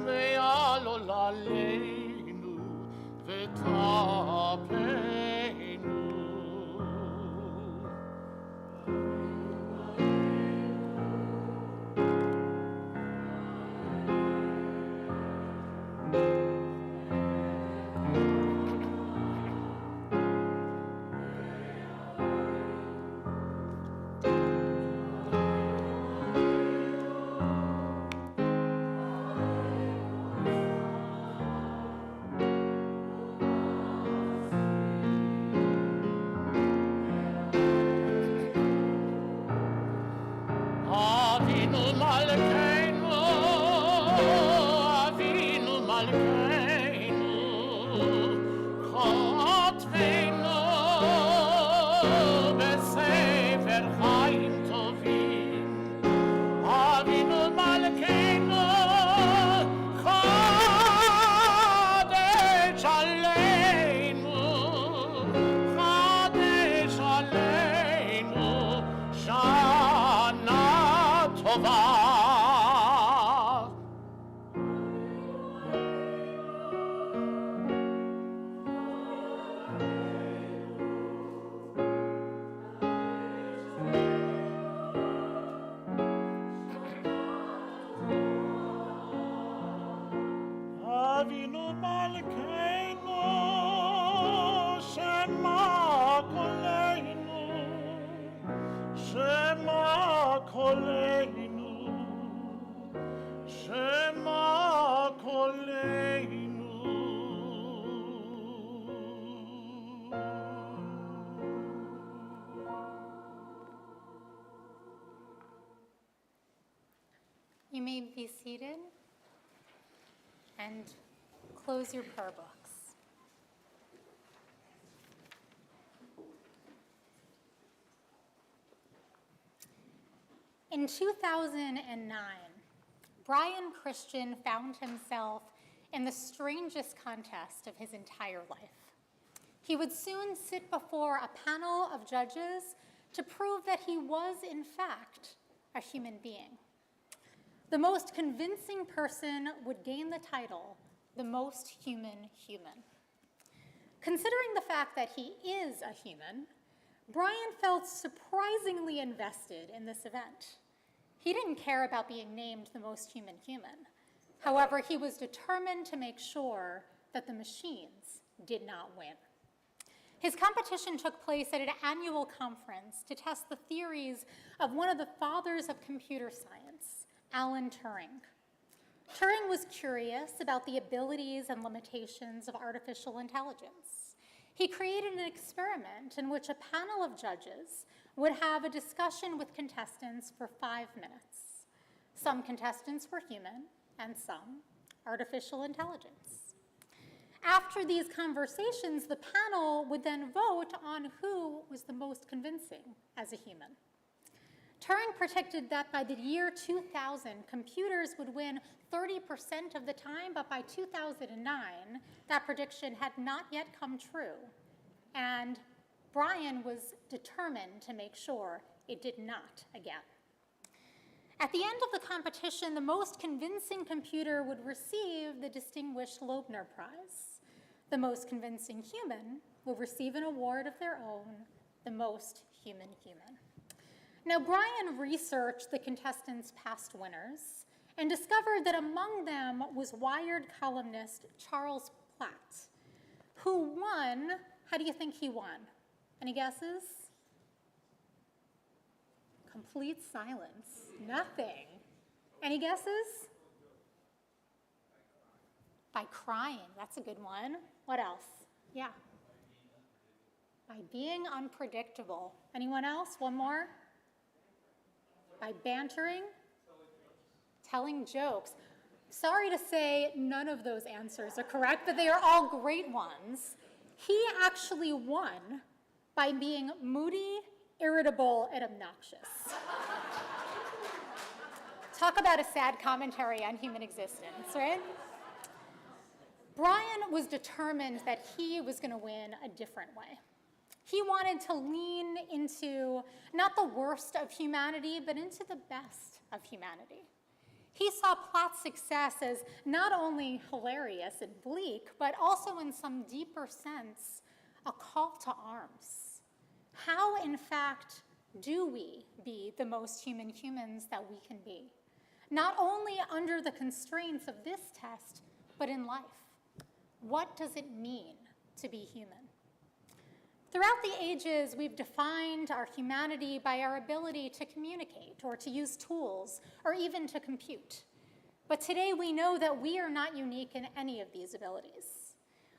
Ve'alol aleinu, Ve'tapenu. Avinu Malkeinu, Avinu Malkeinu, Chotvenu b'sefer chaim tovim. Avinu Malkeinu, Chadesh aleinu, Chadesh aleinu, Shana Tova. Avinu Malkeinu, Shema koleinu, Shema koleinu, Shema koleinu. You may be seated and close your prayer books. In 2009, Brian Christian found himself in the strangest contest of his entire life. He would soon sit before a panel of judges to prove that he was, in fact, a human being. The most convincing person would gain the title, the most human human. Considering the fact that he is a human, Brian felt surprisingly invested in this event. He didn't care about being named the most human human. However, he was determined to make sure that the machines did not win. His competition took place at an annual conference to test the theories of one of the fathers of computer science, Alan Turing. Turing was curious about the abilities and limitations of artificial intelligence. He created an experiment in which a panel of judges would have a discussion with contestants for 5 minutes. Some contestants were human, and some artificial intelligence. After these conversations, the panel would then vote on who was the most convincing as a human. Turing predicted that by the year 2000, computers would win 30% of the time, but by 2009, that prediction had not yet come true. And Brian was determined to make sure it did not again. At the end of the competition, the most convincing computer would receive the Distinguished Loebner Prize. The most convincing human will receive an award of their own, the most human human. Now, Brian researched the contestants' past winners and discovered that among them was Wired columnist Charles Platt, who won. How do you think he won? Any guesses? Complete silence. Nothing. Any guesses? By crying. That's a good one. What else? Yeah. By being unpredictable. Anyone else? One more? By bantering? Telling jokes. Sorry to say, none of those answers are correct, but they are all great ones. He actually won by being moody, irritable, and obnoxious. Talk about a sad commentary on human existence, right? Brian was determined that he was going to win a different way. He wanted to lean into not the worst of humanity, but into the best of humanity. He saw Platt's success as not only hilarious and bleak, but also in some deeper sense, a call to arms. How, in fact, do we be the most human humans that we can be? Not only under the constraints of this test, but in life. What does it mean to be human? Throughout the ages, we've defined our humanity by our ability to communicate or to use tools or even to compute. But today we know that we are not unique in any of these abilities.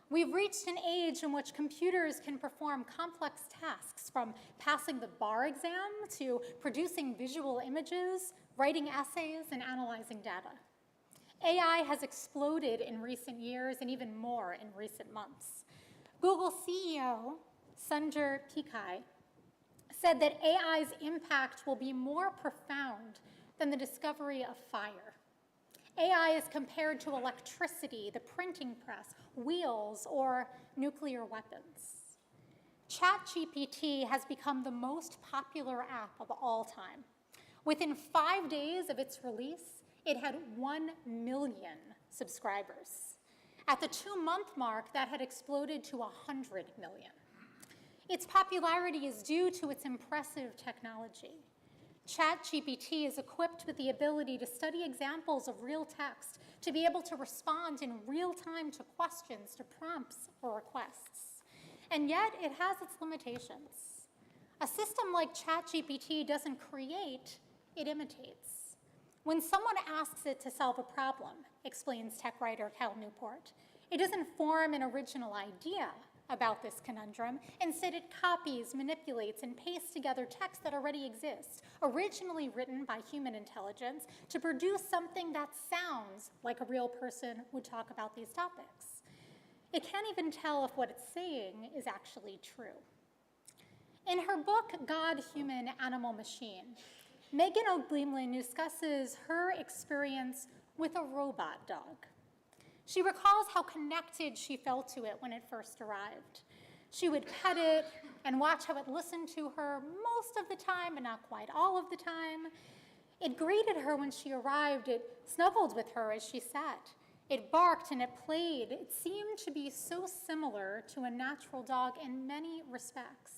We've reached an age in which computers can perform complex tasks, from passing the bar exam to producing visual images, writing essays, and analyzing data. AI has exploded in recent years and even more in recent months. Google CEO Sundar Pichai said that AI's impact will be more profound than the discovery of fire. AI is compared to electricity, the printing press, wheels, or nuclear weapons. ChatGPT has become the most popular app of all time. Within 5 days of its release, it had 1 million subscribers. At the 2-month mark, that had exploded to 100 million. Its popularity is due to its impressive technology. ChatGPT is equipped with the ability to study examples of real text, to be able to respond in real time to questions, to prompts, or requests. And yet, it has its limitations. A system like ChatGPT doesn't create, it imitates. When someone asks it to solve a problem, explains tech writer Cal Newport, it doesn't form an original idea about this conundrum. Instead, it copies, manipulates, and pastes together text that already exists, originally written by human intelligence, to produce something that sounds like a real person would talk about these topics. It can't even tell if what it's saying is actually true. In her book, God, Human, Animal, Machine, Megan O'Gleamlin discusses her experience with a robot dog. She recalls how connected she felt to it when it first arrived. She would pet it and watch how it listened to her most of the time, but not quite all of the time. It greeted her when she arrived. It snuggled with her as she sat. It barked and it played. It seemed to be so similar to a natural dog in many respects.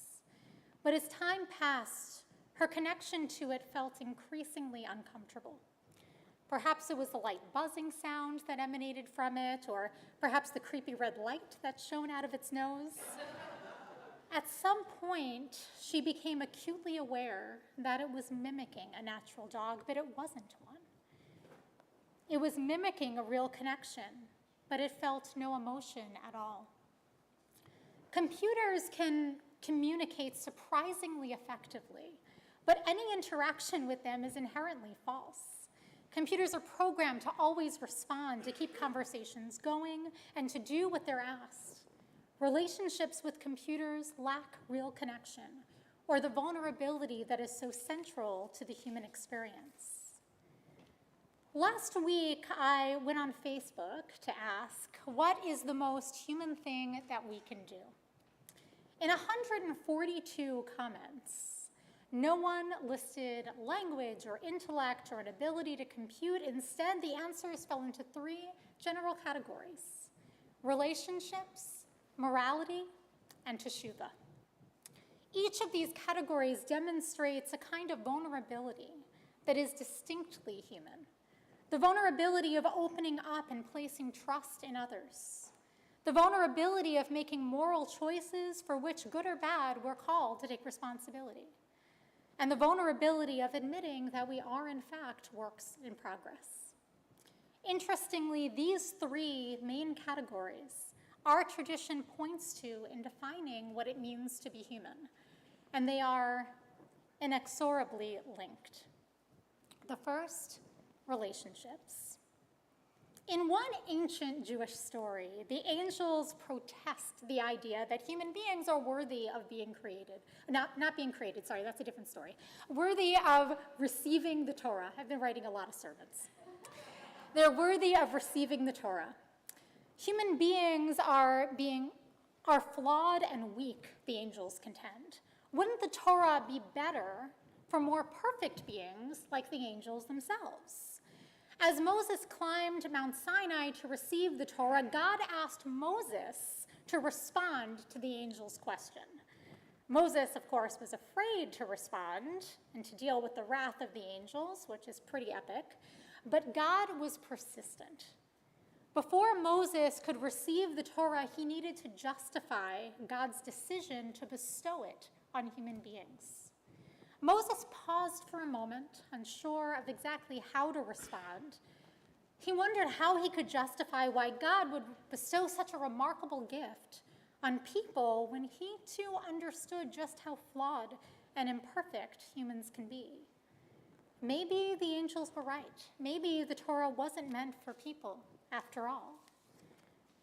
But as time passed, her connection to it felt increasingly uncomfortable. Perhaps it was the light buzzing sound that emanated from it, or perhaps the creepy red light that shone out of its nose. At some point, she became acutely aware that it was mimicking a natural dog, but it wasn't one. It was mimicking a real connection, but it felt no emotion at all. Computers can communicate surprisingly effectively, but any interaction with them is inherently false. Computers are programmed to always respond, to keep conversations going, and to do what they're asked. Relationships with computers lack real connection, or the vulnerability that is so central to the human experience. Last week, I went on Facebook to ask, what is the most human thing that we can do? In 142 comments, no one listed language or intellect or an ability to compute. Instead, the answers fell into three general categories: relationships, morality, and teshuva. Each of these categories demonstrates a kind of vulnerability that is distinctly human. The vulnerability of opening up and placing trust in others. The vulnerability of making moral choices for which, good or bad, we're called to take responsibility. And the vulnerability of admitting that we are, in fact, works in progress. Interestingly, these three main categories our tradition points to in defining what it means to be human, and they are inexorably linked. The first, relationships. In one ancient Jewish story, the angels protest the idea that human beings are worthy of being created. Not being created, sorry, that's a different story. Worthy of receiving the Torah. I've been writing a lot of sermons. They're worthy of receiving the Torah. Human beings are flawed and weak, the angels contend. Wouldn't the Torah be better for more perfect beings like the angels themselves? As Moses climbed Mount Sinai to receive the Torah, God asked Moses to respond to the angel's question. Moses, of course, was afraid to respond and to deal with the wrath of the angels, which is pretty epic, but God was persistent. Before Moses could receive the Torah, he needed to justify God's decision to bestow it on human beings. Moses paused for a moment, unsure of exactly how to respond. He wondered how he could justify why God would bestow such a remarkable gift on people when he too understood just how flawed and imperfect humans can be. Maybe the angels were right. Maybe the Torah wasn't meant for people after all.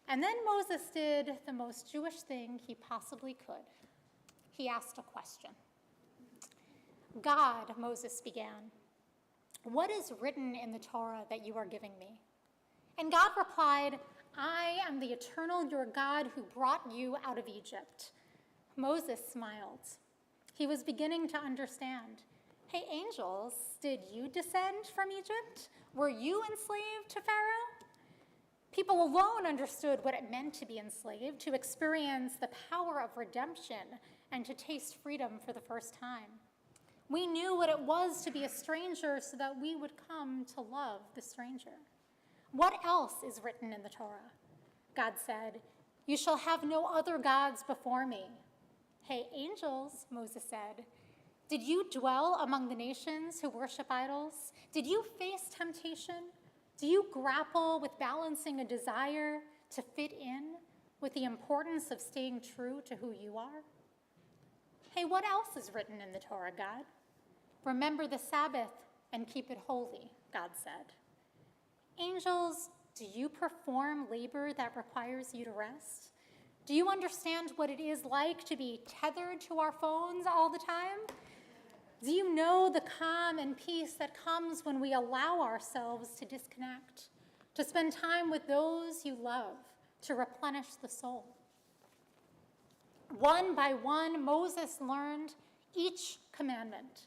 And then Moses did the most Jewish thing he possibly could. He asked a question. God, Moses began, what is written in the Torah that you are giving me? And God replied, I am the eternal your God who brought you out of Egypt. Moses smiled. He was beginning to understand. Hey, angels, did you descend from Egypt? Were you enslaved to Pharaoh? People alone understood what it meant to be enslaved, to experience the power of redemption, and to taste freedom for the first time. We knew what it was to be a stranger so that we would come to love the stranger. What else is written in the Torah? God said, you shall have no other gods before me. Hey, angels, Moses said, did you dwell among the nations who worship idols? Did you face temptation? Do you grapple with balancing a desire to fit in with the importance of staying true to who you are? Hey, what else is written in the Torah, God? Remember the Sabbath and keep it holy, God said. Angels, do you perform labor that requires you to rest? Do you understand what it is like to be tethered to our phones all the time? Do you know the calm and peace that comes when we allow ourselves to disconnect, to spend time with those you love, to replenish the soul? One by one, Moses learned each commandment: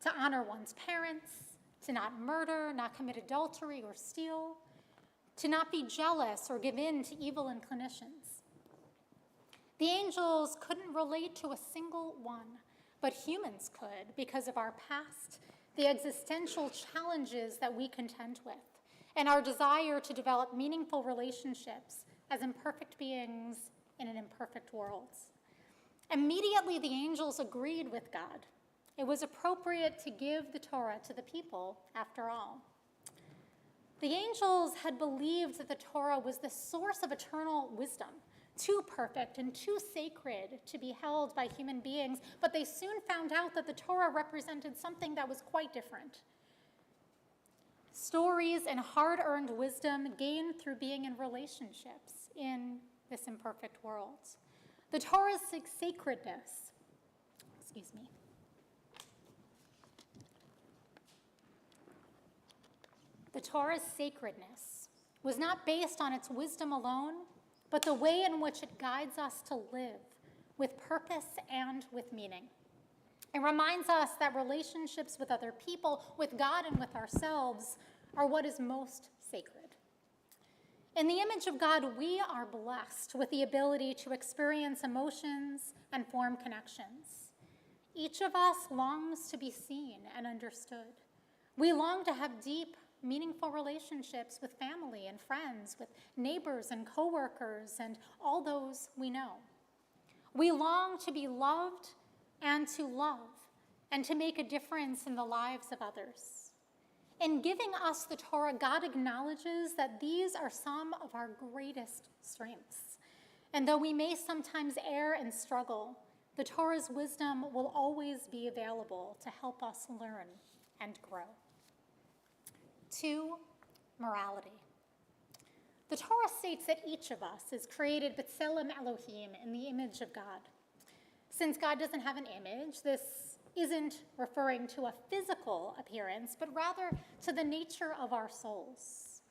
to honor one's parents, to not murder, not commit adultery or steal, to not be jealous or give in to evil inclinations. The angels couldn't relate to a single one, but humans could because of our past, the existential challenges that we contend with, and our desire to develop meaningful relationships as imperfect beings in an imperfect world. Immediately, the angels agreed with God. It was appropriate to give the Torah to the people, after all. The angels had believed that the Torah was the source of eternal wisdom, too perfect and too sacred to be held by human beings, but they soon found out that the Torah represented something that was quite different. stories and hard-earned wisdom gained through being in relationships in this imperfect world. The Torah's sacredness, The Torah's sacredness was not based on its wisdom alone, but the way in which it guides us to live with purpose and with meaning. It reminds us that relationships with other people, with God and with ourselves, are what is most sacred. In the image of God, we are blessed with the ability to experience emotions and form connections. Each of us longs to be seen and understood. We long to have deep, meaningful relationships with family and friends, with neighbors and coworkers, and all those we know. We long to be loved and to love, and to make a difference in the lives of others. In giving us the Torah, God acknowledges that these are some of our greatest strengths. And though we may sometimes err and struggle, the Torah's wisdom will always be available to help us learn and grow. 2, morality. The Torah states that each of us is created b'tselem Elohim, in the image of God. Since God doesn't have an image, this isn't referring to a physical appearance, but rather to the nature of our souls.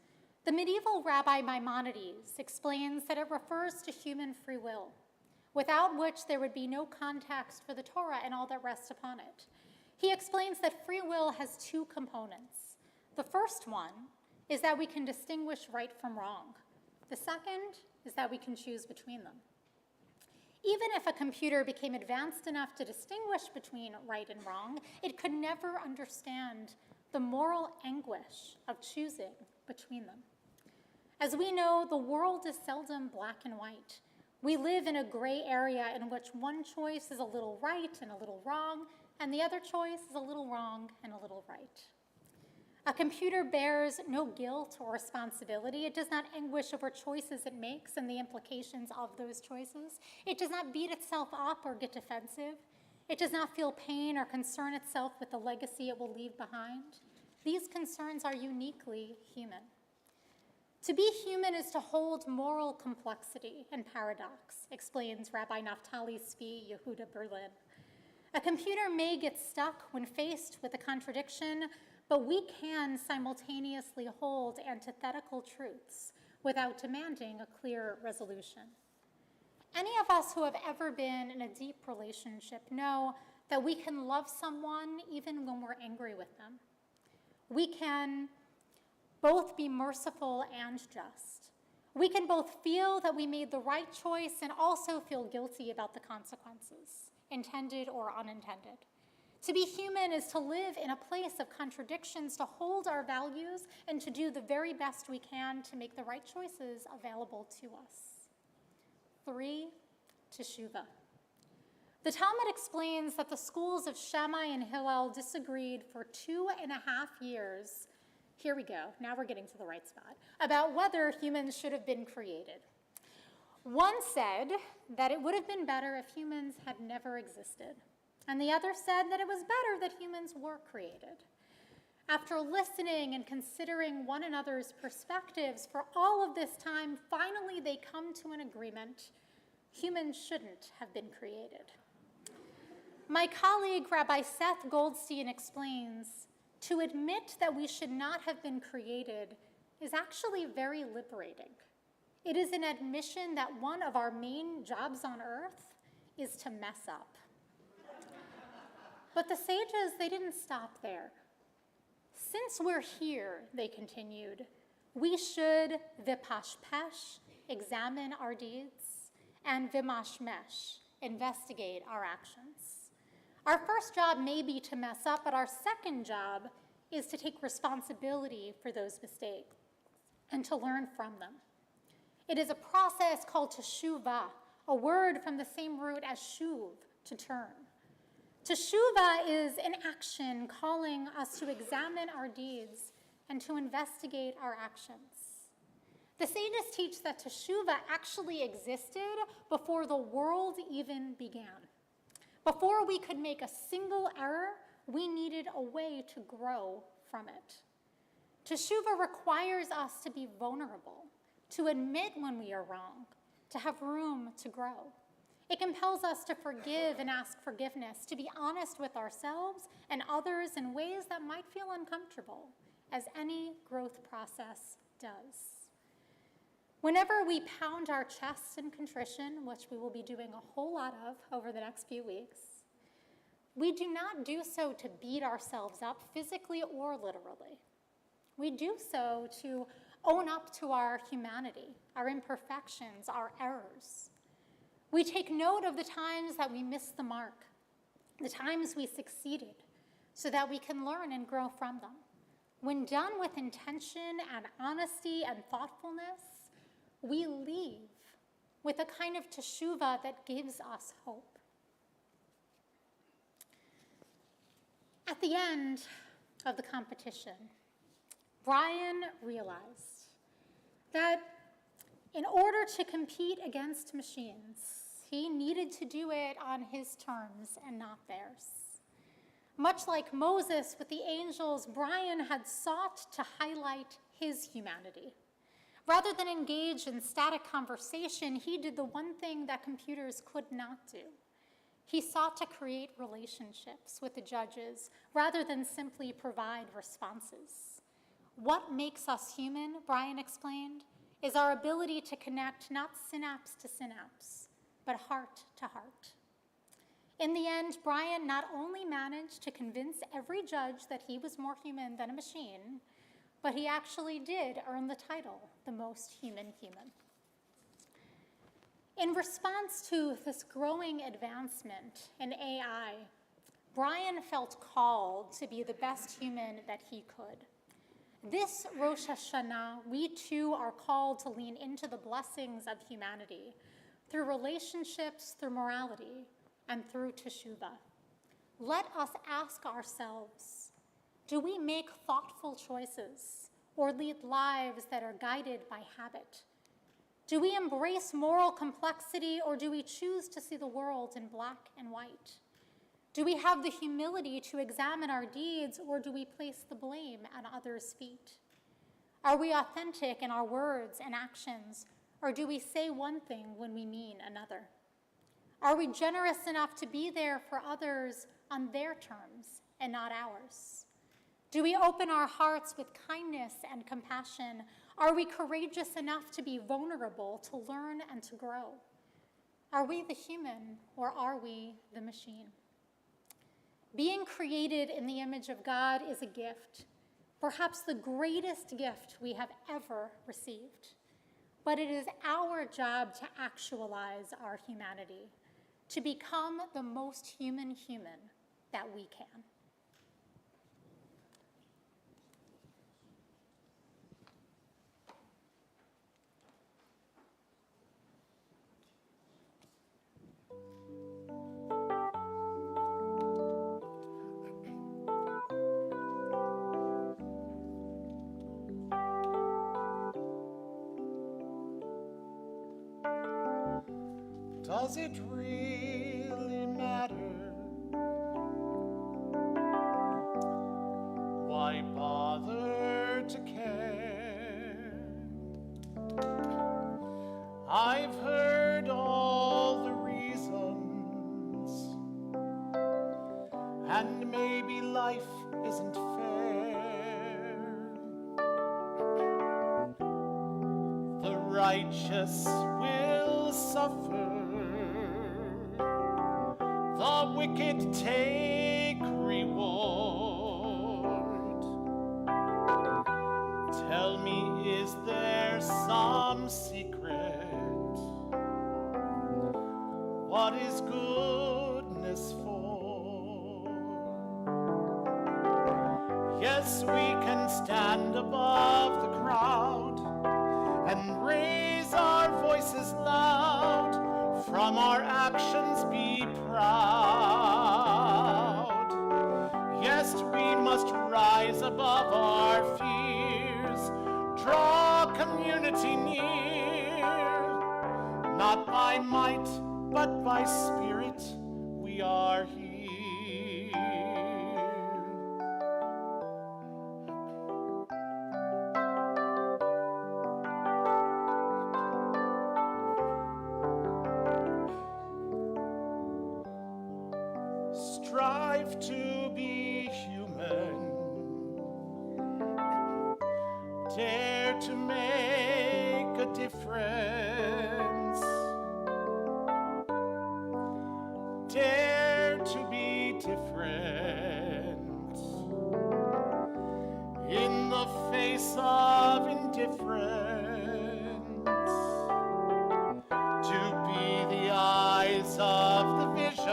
The medieval Rabbi Maimonides explains that it refers to human free will, without which there would be no context for the Torah and all that rests upon it. He explains that free will has 2 components. The first one is that we can distinguish right from wrong. The second is that we can choose between them. Even if a computer became advanced enough to distinguish between right and wrong, it could never understand the moral anguish of choosing between them. As we know, the world is seldom black and white. We live in a gray area in which one choice is a little right and a little wrong, and the other choice is a little wrong and a little right. A computer bears no guilt or responsibility. It does not anguish over choices it makes and the implications of those choices. It does not beat itself up or get defensive. It does not feel pain or concern itself with the legacy it will leave behind. These concerns are uniquely human. To be human is to hold moral complexity and paradox, explains Rabbi Naftali Tzvi Yehuda Berlin. A computer may get stuck when faced with a contradiction, but we can simultaneously hold antithetical truths without demanding a clear resolution. Any of us who have ever been in a deep relationship know that we can love someone even when we're angry with them. We can both be merciful and just. We can both feel that we made the right choice and also feel guilty about the consequences, intended or unintended. To be human is to live in a place of contradictions, to hold our values, and to do the very best we can to make the right choices available to us. 3, teshuvah. The Talmud explains that the schools of Shammai and Hillel disagreed for 2.5 years. Here we go, now we're getting to the right spot, about whether humans should have been created. One said that it would have been better if humans had never existed. And the other said that it was better that humans were created. After listening and considering one another's perspectives for all of this time, finally they come to an agreement. Humans shouldn't have been created. My colleague, Rabbi Seth Goldstein, explains, to admit that we should not have been created is actually very liberating. It is an admission that one of our main jobs on earth is to mess up. But the sages, they didn't stop there. Since we're here, they continued, we should vipashpesh, examine our deeds, and vimashmesh, investigate our actions. Our first job may be to mess up, but our second job is to take responsibility for those mistakes and to learn from them. It is a process called teshuvah, a word from the same root as shuv, to turn. Teshuvah is an action calling us to examine our deeds and to investigate our actions. The sages teach that teshuvah actually existed before the world even began. Before we could make a single error, we needed a way to grow from it. Teshuvah requires us to be vulnerable, to admit when we are wrong, to have room to grow. It compels us to forgive and ask forgiveness, to be honest with ourselves and others in ways that might feel uncomfortable, as any growth process does. Whenever we pound our chests in contrition, which we will be doing a whole lot of over the next few weeks, we do not do so to beat ourselves up physically or literally. We do so to own up to our humanity, our imperfections, our errors. We take note of the times that we missed the mark, the times we succeeded, so that we can learn and grow from them. When done with intention and honesty and thoughtfulness, we leave with a kind of teshuvah that gives us hope. At the end of the competition, Brian realized that in order to compete against machines, he needed to do it on his terms and not theirs. Much like Moses with the angels, Brian had sought to highlight his humanity. Rather than engage in static conversation, he did the one thing that computers could not do. He sought to create relationships with the judges rather than simply provide responses. What makes us human, Brian explained, is our ability to connect not synapse to synapse, but heart to heart. In the end, Brian not only managed to convince every judge that he was more human than a machine, but he actually did earn the title, the most human human. In response to this growing advancement in AI, Brian felt called to be the best human that he could. This Rosh Hashanah, we too are called to lean into the blessings of humanity through relationships, through morality, and through teshuvah. Let us ask ourselves, do we make thoughtful choices or lead lives that are guided by habit? Do we embrace moral complexity or do we choose to see the world in black and white? Do we have the humility to examine our deeds or do we place the blame at others' feet? Are we authentic in our words and actions or do we say one thing when we mean another? Are we generous enough to be there for others on their terms and not ours? Do we open our hearts with kindness and compassion? Are we courageous enough to be vulnerable, to learn and to grow? Are we the human or are we the machine? Being created in the image of God is a gift, perhaps the greatest gift we have ever received. But it is our job to actualize our humanity, to become the most human that we can. Does it really matter? Why bother to care? I've heard all the reasons, and maybe life isn't fair. The righteous will suffer, the wicked take reward. Tell me, is there some secret? What is goodness for? Yes, we can stand above the crowd and raise our voices loud. From our actions be proud. Yes, we must rise above our fears, draw community near. Not by might, but by spirit we are here. strive to be human. Dare to make a difference. Dare to be different. In the face of indifference. To be the eyes of the vision.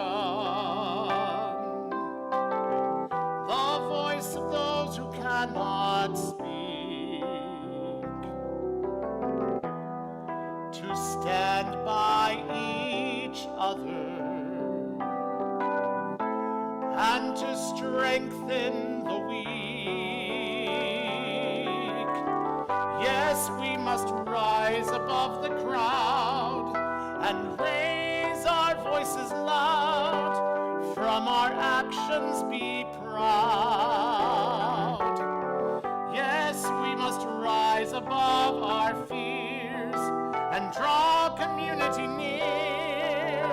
The voice of those who cannot speak. To stand by each other and to strengthen the weak. Yes, we must rise above the crowd and raise our voices loud. From our actions be proud. Yes, we must rise above our fears and draw community near.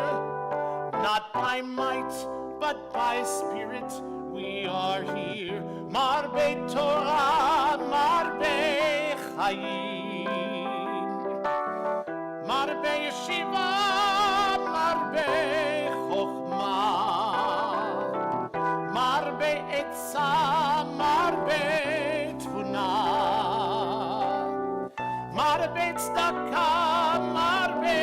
Not by might, but by spirit we are here. Marbe Torah, Marbe Chaim. Marbe Yeshiva, Marbe Chochmah. Marbe Etzah, Marbe Tfunah. Marbe Tzedakah, Marbe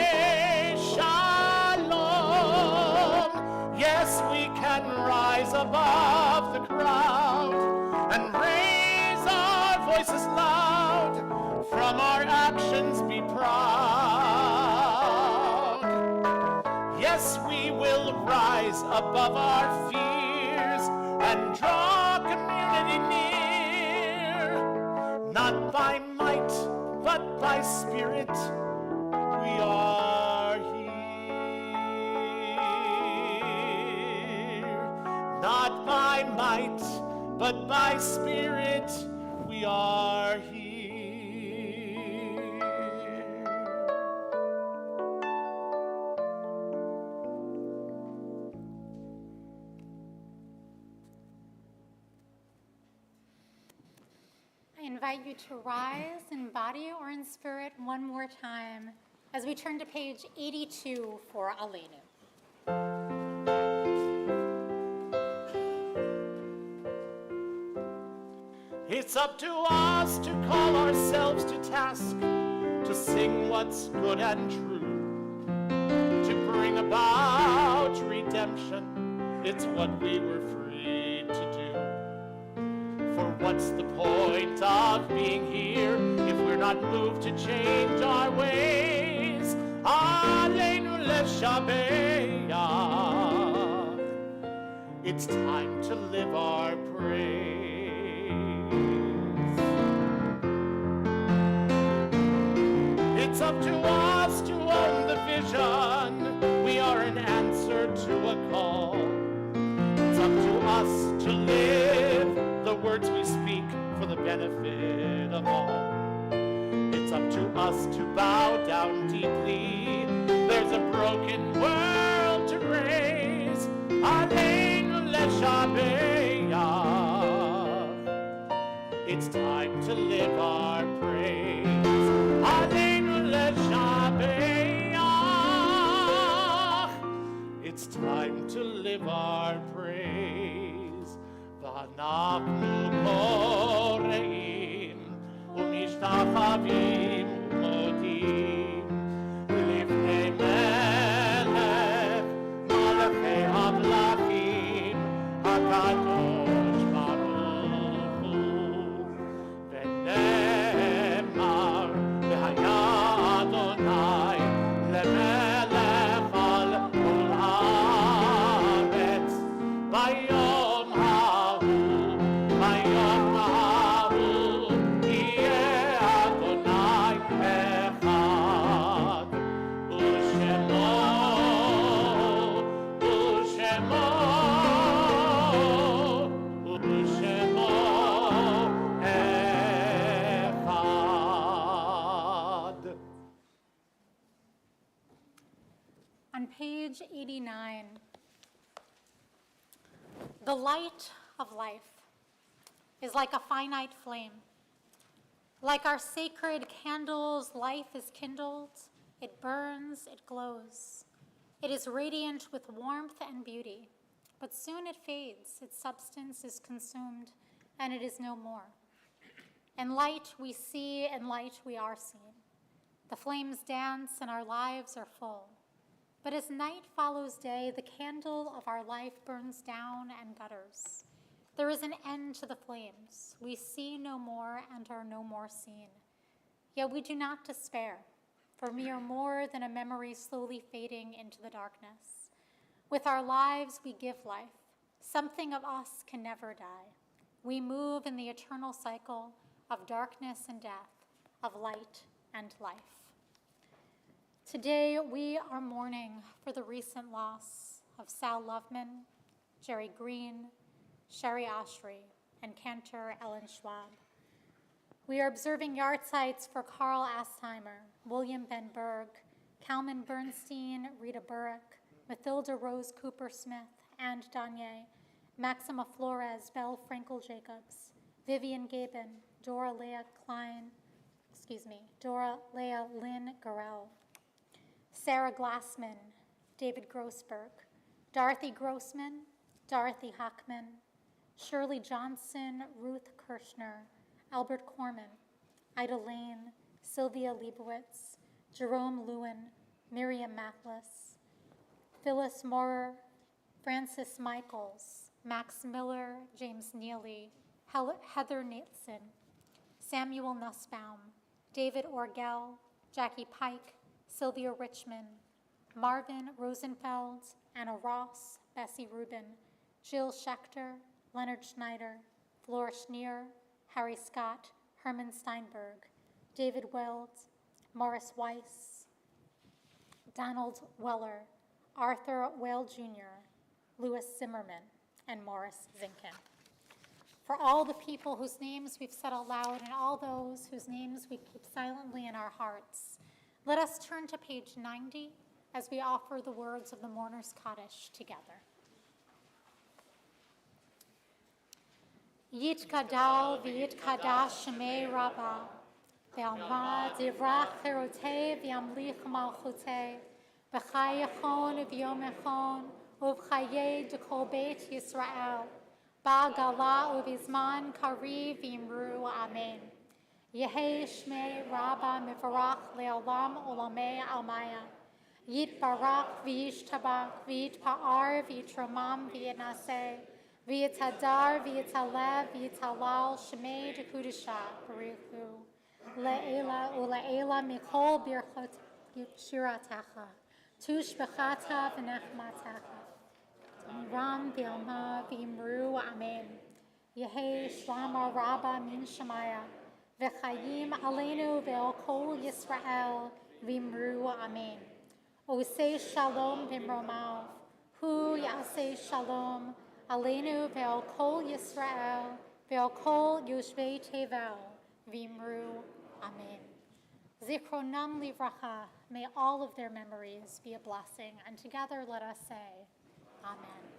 Shalom. Yes, we can rise above the crowd and raise our voices loud. From our actions be proud. Yes, we will rise above our fears and draw community near. Not by might, but by spirit we are here. Not by might, but by spirit we are here. I invite you to rise in body or in spirit one more time as we turn to page 82 for Aleinu. It's up to us to call ourselves to task, to sing what's good and true, to bring about redemption. It's what we were freed to do. For what's the point of being here if we're not moved to change our ways? Aleinu leshabeach. It's time to live our praise. It's up to us to own the vision. We are an answer to a call. It's up to us to live the words we speak for the benefit of all. It's up to us to bow down deeply. There's a broken world to raise. Aleinu leshabeach. It's time to live our praise. Aleinu leshabeach. It's time to live our praise. V'anachnu koreim umishtachavim umodim lifnei melech malachei hamlachim hakadosh baruch hu v'nemar v'haya Adonai lemelech al kol haaretz bayom hahu yeh Adonai echad u'shemo echad. On page 89, The light of life is like a finite flame. Like our sacred candles, life is kindled, it burns, it glows. It is radiant with warmth and beauty, but soon it fades, its substance is consumed, and it is no more. In light we see, in light we are seen. The flames dance and our lives are full. But as night follows day, the candle of our life burns down and gutters. There is an end to the flames. We see no more and are no more seen. Yet we do not despair, for we are more than a memory slowly fading into the darkness. With our lives, we give life. Something of us can never die. We move in the eternal cycle of darkness and death, of light and life. Today, we are mourning for the recent loss of Sal Loveman, Jerry Green, Sherry Oshry, and cantor Ellen Schwab. We are observing yahrzeits for Carl Astheimer, William Ben Berg, Kalman Bernstein, Rita Burrick, Mathilda Rose Cooper Smith, and Danye, Maxima Flores, Belle Frankel Jacobs, Vivian Gabin, Dora Leah Lynn Garrell, Sarah Glassman, David Grossberg, Dorothy Grossman, Dorothy Hockman, Shirley Johnson, Ruth Kirshner, Albert Corman, Ida Lane, Sylvia Leibowitz, Jerome Lewin, Miriam Mathlis, Phyllis Moorer, Francis Michaels, Max Miller, James Neely, Heather Nielsen, Samuel Nussbaum, David Orgel, Jackie Pike, Sylvia Richmond, Marvin Rosenfeld, Anna Ross, Bessie Rubin, Jill Schechter, Leonard Schneider, Flora Schneer, Harry Scott, Herman Steinberg, David Weld, Morris Weiss, Donald Weller, Arthur Whale Jr., Louis Zimmerman, and Morris Zinkin. For all the people whose names we've said aloud and all those whose names we keep silently in our hearts, let us turn to page 90 as we offer the words of the mourner's Kaddish together. Yitkadal v'yitkadash shemei Rabbah, v'alma divrach cherotei v'yamlich malchutei, v'chai yachon v'yom echon, uv'chayei d'kol beit Yisrael, ba'gala uv'izman kari v'imru amen. Yehei shmei Rabbah mivarach le'olam olamei almaya, yitbarach v'yishtabach v'yitpa'ar v'yitramam v'yitnaseh, V'yitadar, v'yitalev, v'yitalal, shemei dekudisha, barichu, le'ela u'le'ela mikol birchot shiratecha, tush b'chata v'nechmatecha, ram v'yalma v'imru amen. Yehei shlama rabba min shemaya, v'chayim aleinu ve'ol kol Yisrael, v'imru amen. Osei shalom v'imromav, hu yasei shalom, Aleinu ve'al kol Yisrael, ve'al kol yoshvei tevel, v'imru amen. Zichronam livracha, may all of their memories be a blessing, and together let us say, amen.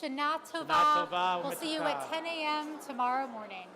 Shana Tova. We'll see you at 10 a.m. tomorrow morning.